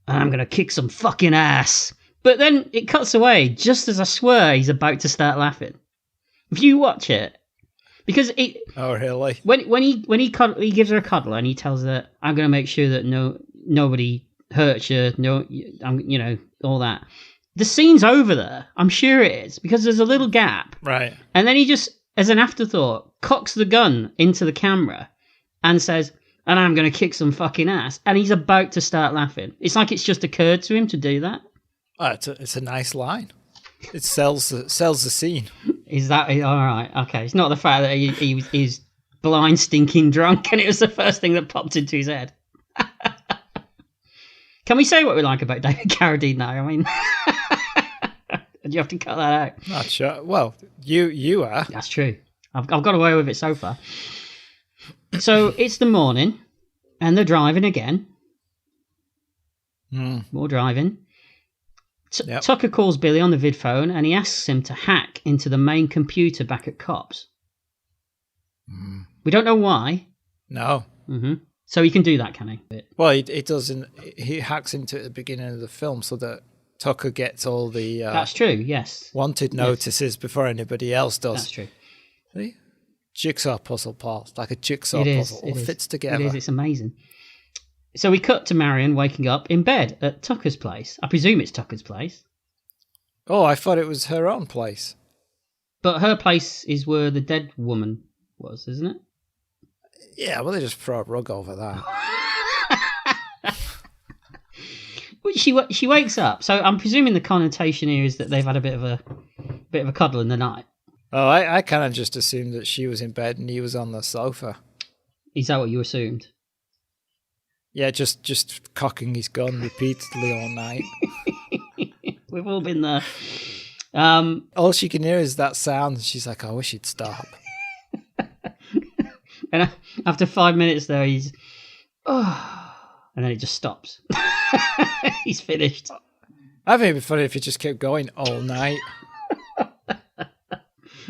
I'm going to kick some fucking ass. But then it cuts away just as I swear he's about to start laughing. If you watch it, because it... Oh, really? When he gives her a cuddle and he tells her, I'm going to make sure that nobody hurts you, all that. The scene's over there. I'm sure it is, because there's a little gap. Right. And then he just, as an afterthought, cocks the gun into the camera and says, and I'm going to kick some fucking ass. And he's about to start laughing. It's like it's just occurred to him to do that. Oh, it's a nice line. It sells the scene. Is that all right? Okay. It's not the fact that he's blind, stinking drunk and it was the first thing that popped into his head. Can we say what we like about David Carradine now? I mean, do you have to cut that out? Not sure. Well, you are. That's true. I've got away with it so far. So it's the morning, and they're driving again. More driving. Yep. Tucker calls Billy on the vid phone, and he asks him to hack into the main computer back at Cops. We don't know why. No. Mm-hmm. So he can do that, can he? Well, he doesn't. He hacks into it at the beginning of the film so that Tucker gets all the that's true, yes, wanted notices before anybody else does. That's true. See? Jigsaw puzzle, Paul. It's like a jigsaw puzzle. It fits together. It is. It's amazing. So we cut to Marion waking up in bed at Tucker's place. I presume it's Tucker's place. Oh, I thought it was her own place. But her place is where the dead woman was, isn't it? Yeah, well, they just throw a rug over that. Well, she wakes up, so I'm presuming the connotation here is that they've had a bit of a cuddle in the night. Oh, I kind of just assumed that she was in bed and he was on the sofa. Is that what you assumed? Yeah, just cocking his gun repeatedly all night. We've all been there. All she can hear is that sound, and she's like, I wish he'd stop. And after 5 minutes there, he's... and then it just stops. He's finished. I think it'd be funny if he just kept going all night.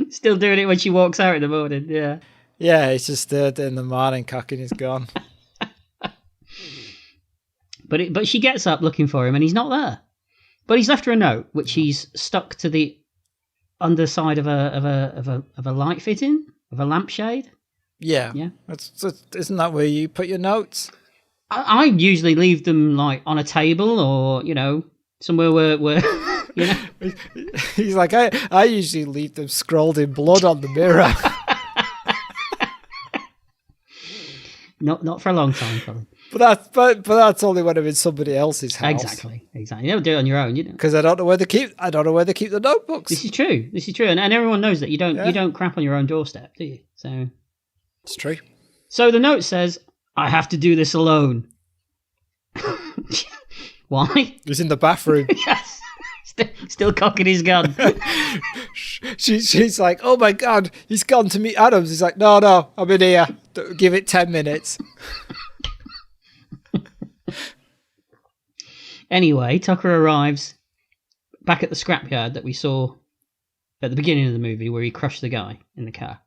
Still doing it when she walks out in the morning, yeah. Yeah, he's just stood in the morning cocking his gun. But she gets up looking for him and he's not there. But he's left her a note, which he's stuck to the underside of a light fitting, of a lampshade. Yeah. Isn't that where you put your notes? I usually leave them like on a table or, somewhere where He's like, I usually leave them scrawled in blood on the mirror. Not for a long time, probably. But that's only when I'm in somebody else's house. Exactly. You don't do it on your own, because I don't know where they keep the notebooks. This is true, and everyone knows that you don't crap on your own doorstep, do you? So it's true. So the note says, I have to do this alone. Why? He's in the bathroom. Yes. Still cocking his gun. She's like, oh my God, he's gone to meet Adams. He's like, no, I'm in here. Give it 10 minutes. Anyway, Tucker arrives back at the scrapyard that we saw at the beginning of the movie where he crushed the guy in the car.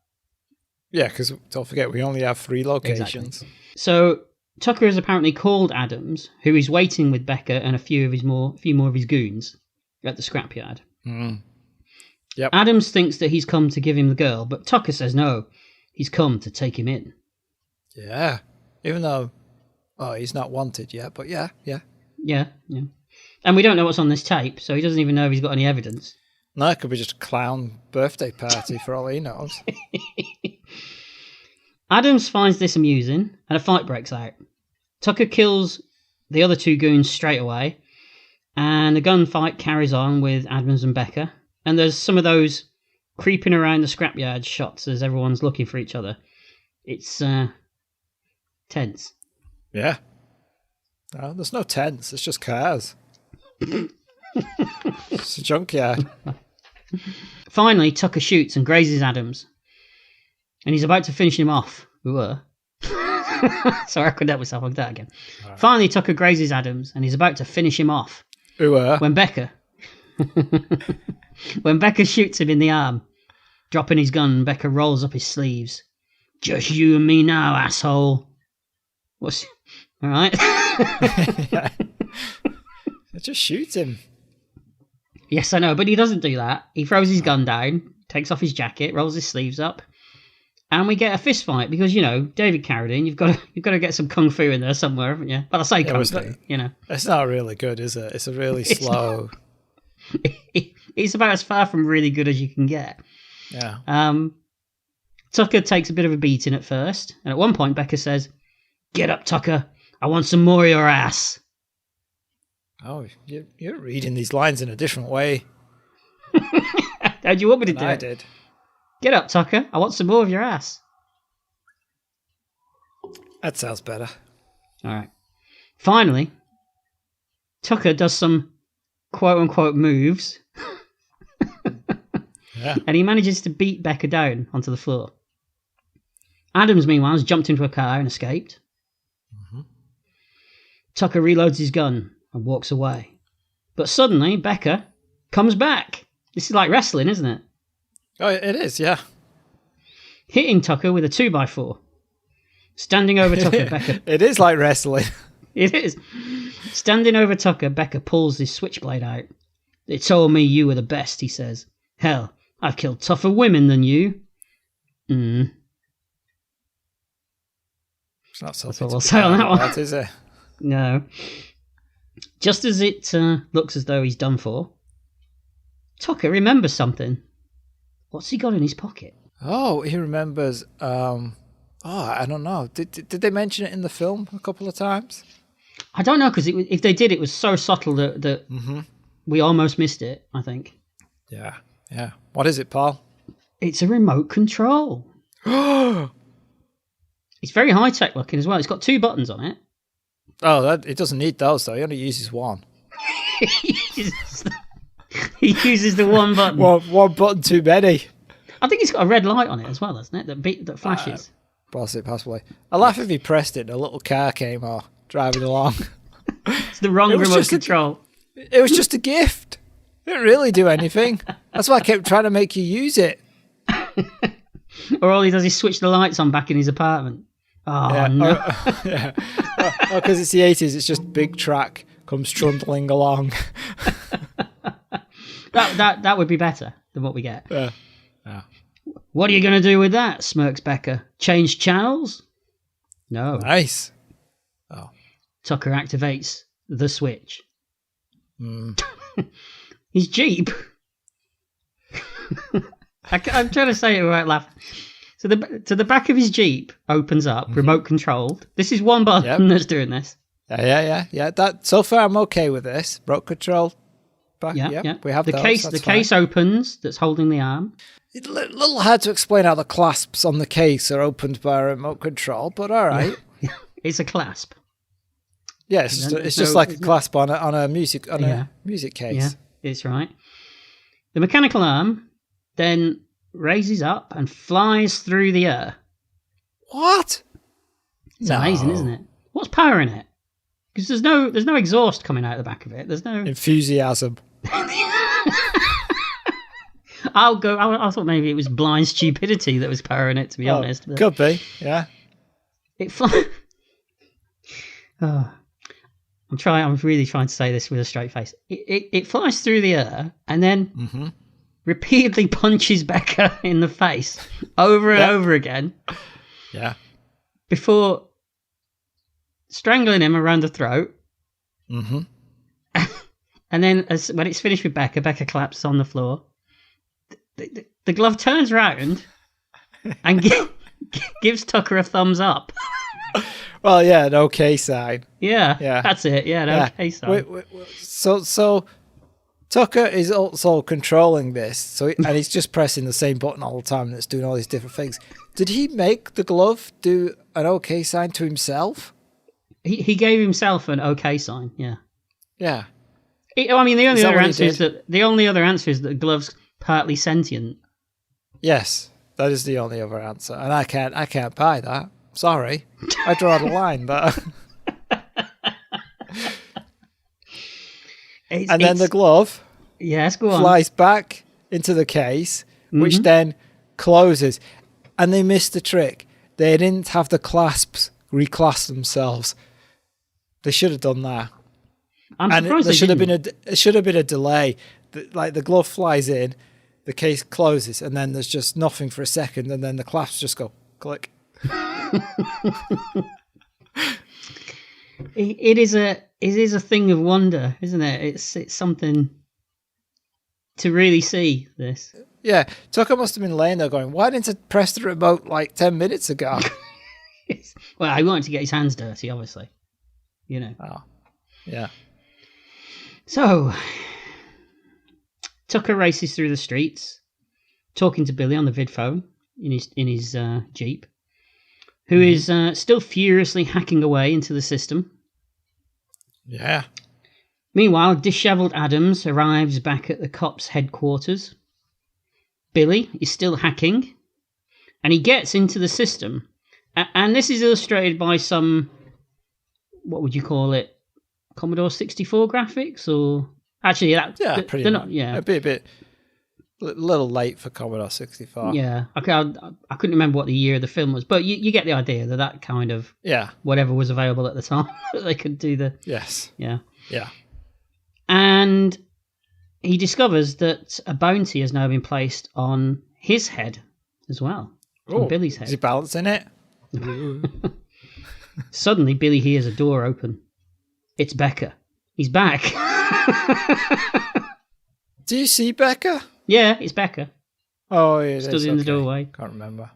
Yeah, because don't forget, we only have 3 locations. Exactly. So Tucker has apparently called Adams, who is waiting with Becca and a few more of his goons at the scrapyard. Mm. Yep. Adams thinks that he's come to give him the girl, but Tucker says no, he's come to take him in. Yeah, even though, he's not wanted yet, but yeah. Yeah. And we don't know what's on this tape, so he doesn't even know if he's got any evidence. No, it could be just a clown birthday party for all he knows. Adams finds this amusing, and a fight breaks out. Tucker kills the other 2 goons straight away, and the gunfight carries on with Adams and Becca. And there's some of those creeping around the scrapyard shots as everyone's looking for each other. It's tense. Yeah. No, there's no tents. It's just cars. It's a junkyard. Finally, Tucker shoots and grazes Adams. And he's about to finish him off. Sorry, I couldn't help myself like that again. Right. Finally, Tucker grazes Adams and he's about to finish him off. When Becca shoots him in the arm, dropping his gun, Becca rolls up his sleeves. Just you and me now, asshole. What's... All right. Yeah. Just shoot him. Yes, I know, but he doesn't do that. He throws his gun down, takes off his jacket, rolls his sleeves up, and we get a fist fight because, David Carradine, you've got to get some kung fu in there somewhere, haven't you? Well, I say kung fu, It's not really good, is it? It's a really slow... It's about as far from really good as you can get. Yeah. Tucker takes a bit of a beating at first, and at one point Becca says, "Get up, Tucker. I want some more of your ass." Oh, you're reading these lines in a different way. How do you want me to do I it? did. Get up, Tucker. I want some more of your ass. That sounds better. All right. Finally, Tucker does some quote-unquote moves. Yeah. And he manages to beat Becca down onto the floor. Adams, meanwhile, has jumped into a car and escaped. Mm-hmm. Tucker reloads his gun and walks away. But suddenly, Becca comes back. This is like wrestling, isn't it? Oh, it is, yeah. Hitting Tucker with a 2x4. Standing over Tucker, Becca... It is like wrestling. It is. Standing over Tucker, Becca pulls his switchblade out. "They told me you were the best," he says. "Hell, I've killed tougher women than you." It's not That's something what we'll say on that one. Is it? No. Just as it looks as though he's done for, Tucker remembers something. What's he got in his pocket? Oh, he remembers... I don't know. Did they mention it in the film a couple of times? I don't know, because if they did, it was so subtle that we almost missed it, I think. Yeah. What is it, Paul? It's a remote control. It's very high-tech looking as well. It's got 2 buttons on it. Oh, it doesn't need those, though. He only uses one. He uses the one button. One button too many. I think it's got a red light on it as well, hasn't it? That flashes. Possibly. I laugh if he pressed it and a little car came driving along. It's the wrong remote control. It was just a gift. It didn't really do anything. That's why I kept trying to make you use it. Or all he does is switch the lights on back in his apartment. Oh, yeah. No. Yeah. Because it's the 80s, it's just big track comes trundling along. That would be better than what we get. Yeah. "What are you going to do with that?" smirks Becca. "Change channels?" No. Nice. Oh. Tucker activates the switch. His Jeep. I'm trying to say it without laughing. So the back of his Jeep opens up, remote controlled. This is one button that's doing this. Yeah. That so far I'm okay with this. Remote control. Back, yeah. We have the those, case. that's The fine. case opens. That's holding the arm. It's a little hard to explain how the clasps on the case are opened by a remote control, but all right. It's a clasp. Yeah, it's just like a clasp on a music case. Yeah, it's right. The mechanical arm then raises up and flies through the air. What? It's amazing, isn't it? What's powering it? Because there's no exhaust coming out the back of it. There's no enthusiasm. I thought maybe it was blind stupidity that was powering it. To be honest, but could be. Yeah. It I'm really trying to say this with a straight face. It flies through the air and then repeatedly punches Becca in the face over and over again. Yeah. Before strangling him around the throat. Mm-hmm. And then when it's finished with Becca collapses on the floor. The glove turns round and gives Tucker a thumbs up. Well, yeah, an okay sign. Yeah, that's it. Yeah, an okay sign. So Tucker is also controlling this, and he's just pressing the same button all the time, and it's doing all these different things. Did he make the glove do an okay sign to himself? He gave himself an okay sign. Yeah. Yeah. The only other answer is that the glove's partly sentient. Yes, that is the only other answer, and I can't buy that. Sorry, I draw the line, but and then the glove, flies back into the case, which then closes, and they missed the trick. They didn't have the clasps reclasp themselves. They should have done that. I'm surprised there should have been a delay. Like the glove flies in, the case closes, and then there's just nothing for a second, and then the clasps just go click. It is a thing of wonder, isn't it? It's something to really see this. Yeah, Tucker must have been laying there going, "Why didn't I press the remote like 10 minutes ago?" Well, he wanted to get his hands dirty, obviously. Oh, yeah. So Tucker races through the streets, talking to Billy on the vid phone in his Jeep, who is still furiously hacking away into the system. Yeah. Meanwhile, dishevelled Adams arrives back at the cops' headquarters. Billy is still hacking, and he gets into the system. And this is illustrated by some, what would you call it, Commodore 64 graphics? Or actually, pretty much. It'd be a little late for Commodore 64. Yeah, I couldn't remember what the year of the film was, but you get the idea that kind of whatever was available at the time they could do the yeah. And he discovers that a bounty has now been placed on his head as well, on Billy's head. Is he balancing it? Suddenly, Billy hears a door open. It's Becca. He's back. Do you see Becca? Yeah, it's Becca. Oh, yeah. Stood in the doorway. Can't remember.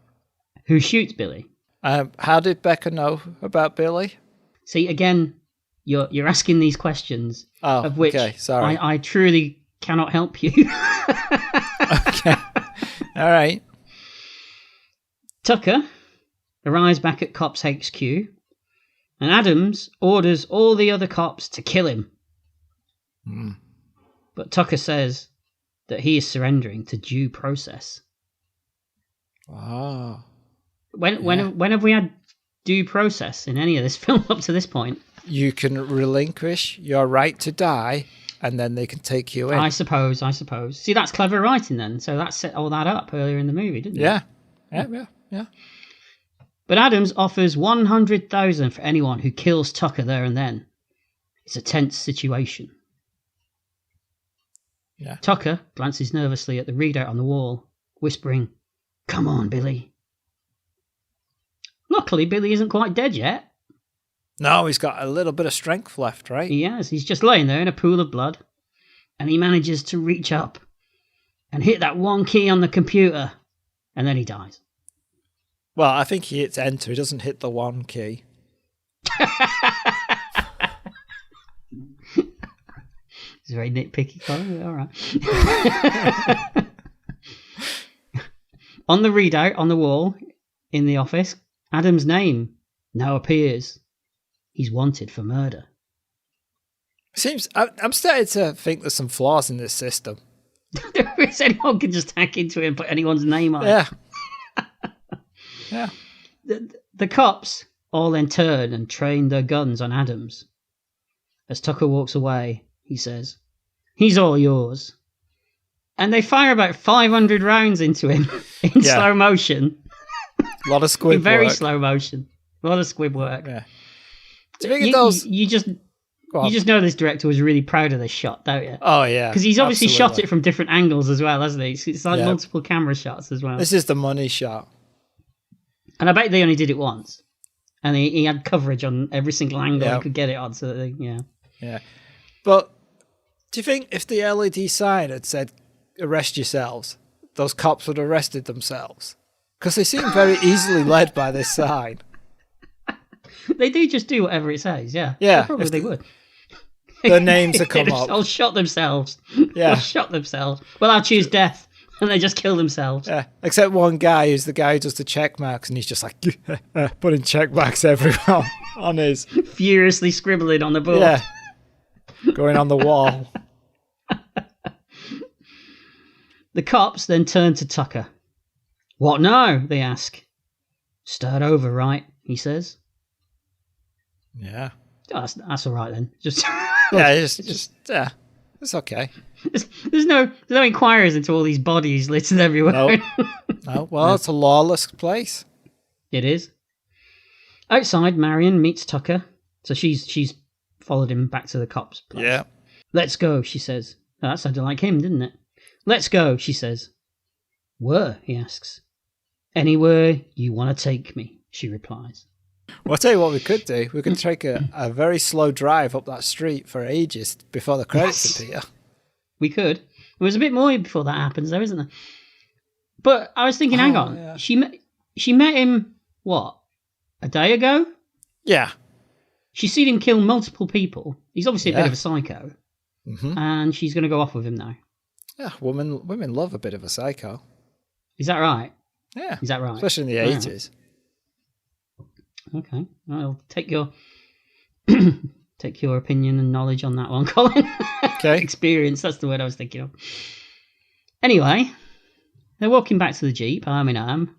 Who shoots Billy? How did Becca know about Billy? See, again, you're asking these questions, of which sorry. I truly cannot help you. Okay. All right. Tucker arrives back at Cops HQ, and Adams orders all the other cops to kill him. But Tucker says that he is surrendering to due process. Oh. When have we had due process in any of this film up to this point? You can relinquish your right to die, and then they can take you in. I suppose. See, that's clever writing then. So that set all that up earlier in the movie, didn't it? Yeah. But Adams offers $100,000 for anyone who kills Tucker there and then. It's a tense situation. Yeah. Tucker glances nervously at the readout on the wall, whispering, "Come on, Billy." Luckily, Billy isn't quite dead yet. No, he's got a little bit of strength left, right? He has. He's just laying there in a pool of blood, and he manages to reach up and hit that one key on the computer, and then he dies. Well, I think he hits enter. He doesn't hit the one key. It's very nitpicky, Colin. All right. On the readout on the wall in the office, Adam's name now appears. He's wanted for murder. I'm starting to think there's some flaws in this system. There is, anyone can just hack into it and put anyone's name on Yeah. it. Yeah. The cops all then turn and train their guns on Adams. As Tucker walks away, he says, "He's all yours." And they fire about 500 rounds into him in slow motion. A lot of squib in very work. slow motion. A lot of squib work. Yeah. Do you think those... You just know this director was really proud of this shot, don't you? Oh, yeah. Because he's obviously absolutely. shot it from different angles as well, hasn't he? It's like multiple camera shots as well. This is the money shot. And I bet they only did it once. And he had coverage on every single angle he could get it on. So they, Yeah. But do you think if the LED sign had said, "Arrest yourselves," those cops would have arrested themselves? Because they seem very easily led by this sign. They do just do whatever it says, yeah. Yeah. Probably they would. Their names have come They'd up. all shot themselves. Yeah. All shot themselves. Well, I'll choose death. And they just kill themselves. Yeah. Except one guy who's the guy who does the check marks, and he's just like putting check marks everywhere on his... Furiously scribbling on the board. Yeah. Going on the wall. The cops then turn to Tucker. "What now?" they ask. "Start over, right?" he says. Yeah. Oh, that's all right then. Just it's okay. there's no inquiries into all these bodies littered everywhere. No. Well, it's a lawless place. It is. Outside, Marion meets Tucker, so she's followed him back to the cops' place. Yeah. "Let's go," she says. Oh, that sounded like him, didn't it? "Let's go," she says. "Where?" he asks. "Anywhere you want to take me," she replies. Well, I'll tell you what we could do. We could take a very slow drive up that street for ages before the credits appear. We could. There was a bit more before that happens, though, isn't there? But I was thinking, hang on. Yeah. She met him, what, a day ago? Yeah. She's seen him kill multiple people. He's obviously a bit of a psycho. Mm-hmm. And she's going to go off with him now. Yeah, women love a bit of a psycho. Is that right? Yeah. Is that right? Especially in the 80s. Okay. I'll take your opinion and knowledge on that one, Colin. Okay. Experience, that's the word I was thinking of. Anyway, they're walking back to the Jeep, arm in arm,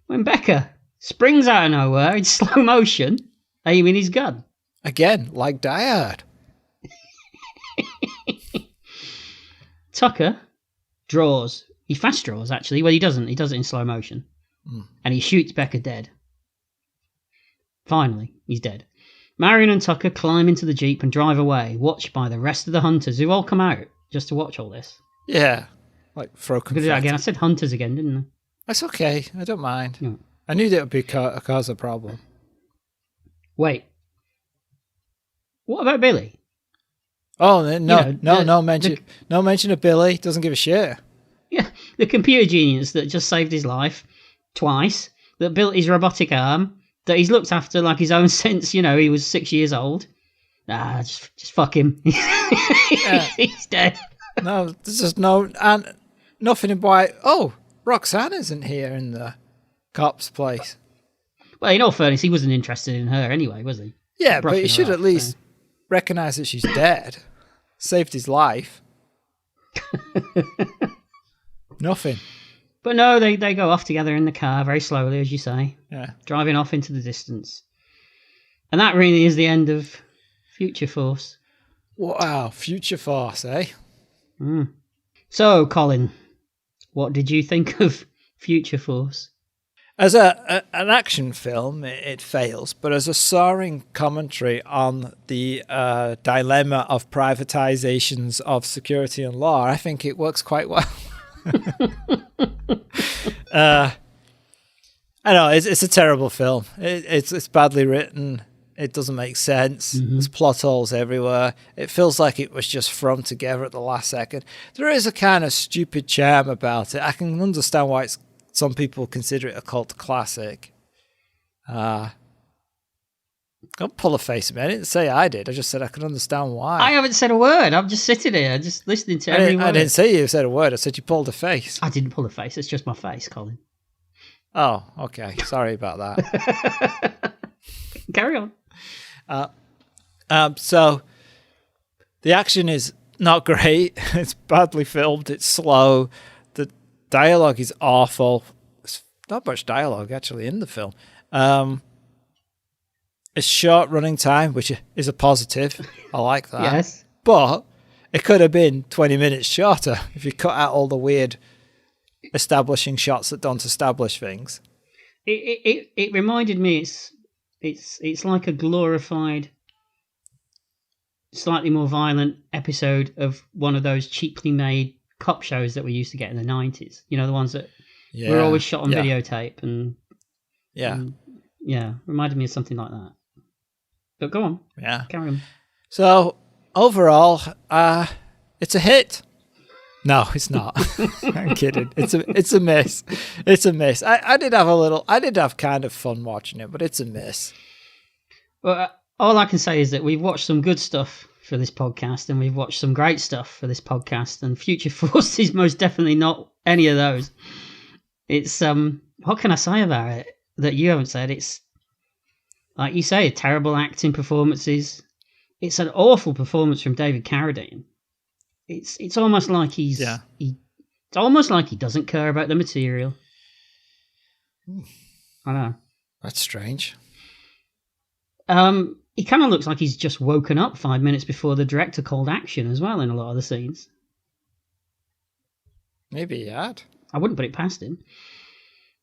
when Becca springs out of nowhere in slow motion, aiming his gun. Again, like Die Hard. Tucker draws. He fast draws, actually. Well, he doesn't. He does it in slow motion. And he shoots Becca dead. Finally, he's dead. Marion and Tucker climb into the Jeep and drive away, watched by the rest of the hunters, who all come out just to watch all this. Yeah. Like throw I could do that again. I said hunters again, didn't I? That's okay. I don't mind. No. I knew that would be cause a problem. Wait. What about Billy? Oh, no mention of Billy. Doesn't give a shit. Yeah, the computer genius that just saved his life twice, that built his robotic arm, that he's looked after like his own since, he was 6 years old. Just fuck him. He's dead. No, there's just nothing about, Roxanne isn't here in the cop's place. Well, in all fairness, he wasn't interested in her anyway, was he? Yeah, but he should at least recognise that she's dead. Saved his life. Nothing. But no, they go off together in the car very slowly, as you say. Yeah. Driving Driving off into the distance. And that really is the end of Future Force. Wow, Future Force, eh? So, Colin, what did you think of Future Force? As an action film, it fails, but as a soaring commentary on the dilemma of privatizations of security and law, I think it works quite well. I know it's a terrible film. It's badly written. It doesn't make sense. There's plot holes everywhere. It feels like it was just thrown together at the last second. There is a kind of stupid charm about it. I can understand why some people consider it a cult classic. Don't pull a face at me. I didn't say I did. I just said I can understand why. I haven't said a word. I'm just sitting here, just listening to every word. I didn't say you said a word. I said you pulled a face. I didn't pull a face. It's just my face, Colin. Oh, okay. Sorry about that. Carry on. So The action is not great. It's badly filmed. It's slow. The dialogue is awful. There's not much dialogue actually in the film. It's short running time, which is a positive. I like that. Yes. But it could have been 20 minutes shorter if you cut out all the weird establishing shots that don't establish things. It reminded me it's like a glorified, slightly more violent episode of one of those cheaply made cop shows that we used to get in the 90s. You know, the ones that were always shot on videotape and reminded me of something like that. But go on. Yeah. Carry on. So overall, it's a hit. No, it's not. I'm kidding. It's a miss. It's a miss. I did have kind of fun watching it, but it's a miss. Well, all I can say is that we've watched some good stuff for this podcast, and we've watched some great stuff for this podcast, and Future Force is most definitely not any of those. It's what can I say about it that you haven't said? It's like you say, terrible acting performances. It's an awful performance from David Carradine. It's almost like it's almost like he doesn't care about the material. I know. That's strange. He kind of looks like he's just woken up 5 minutes before the director called action as well in a lot of the scenes. Maybe he had. I wouldn't put it past him.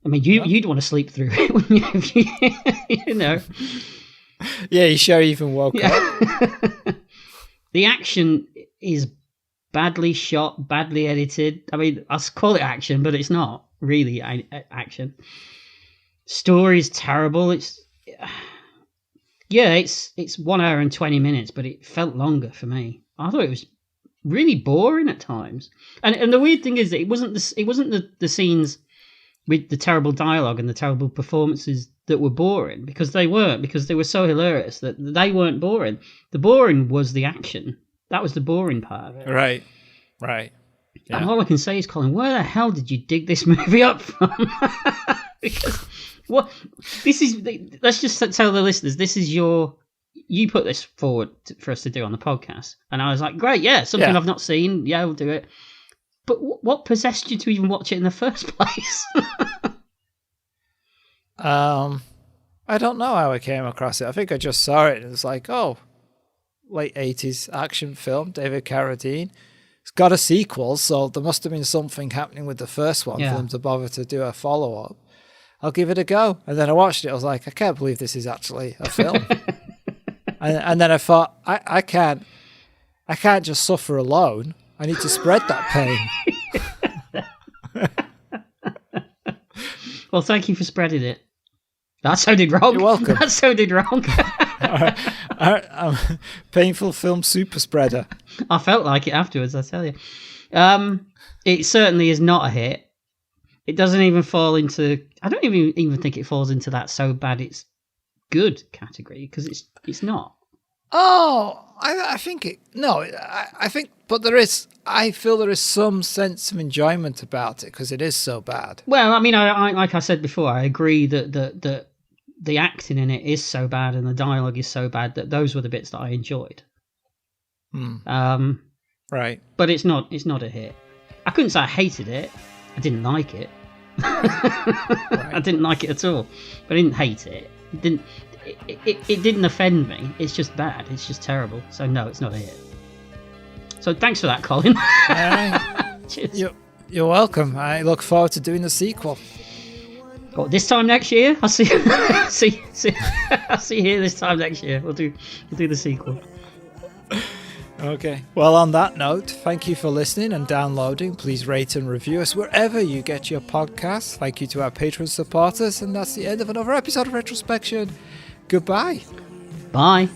I mean, you'd want to sleep through it, wouldn't you? You know. Yeah, you sure even woke up? The action is badly shot, badly edited. I mean, I call it action, but it's not really action. Story's terrible. It's 1 hour and 20 minutes, but it felt longer for me. I thought it was really boring at times. And the weird thing is that it wasn't the scenes with the terrible dialogue and the terrible performances that were boring, because they weren't, because they were so hilarious that they weren't boring. The boring was the action. That was the boring part of it. Right. Yeah. And all I can say is, Colin, where the hell did you dig this movie up from? Because let's just tell the listeners, this is you put this forward for us to do on the podcast. And I was like, great, something I've not seen. Yeah, we'll do it. But what possessed you to even watch it in the first place? I don't know how I came across it. I think I just saw it and it was like, oh, late 80s action film, David Carradine. It's got a sequel, so there must have been something happening with the first one for them to bother to do a follow-up. I'll give it a go. And then I watched it. I was like, I can't believe this is actually a film. and then I thought, I can't just suffer alone. I need to spread that pain. Well, thank you for spreading it. That sounded wrong. You're welcome. That sounded wrong. I'm painful film super spreader. I felt like it afterwards, I tell you. It certainly is not a hit. It doesn't even fall into... I don't even think it falls into that so bad it's good category, because it's not. Oh, I think it... No, I think... But I feel there is some sense of enjoyment about it, because it is so bad. Well, I mean, I like I said before, I agree that the acting in it is so bad and the dialogue is so bad that those were the bits that I enjoyed. Right. But it's not a hit. I couldn't say I hated it. I didn't like it. Right. I didn't like it at all. But I didn't hate it. It didn't offend me. It's just bad. It's just terrible. So no, it's not a hit. So thanks for that, Colin. Cheers. You're welcome. I look forward to doing the sequel. What, this time next year? I'll see. I'll see you here this time next year. We'll do the sequel. Okay. Well, on that note, thank you for listening and downloading. Please rate and review us wherever you get your podcasts. Thank you to our Patreon supporters, and that's the end of another episode of Retrospection. Goodbye. Bye.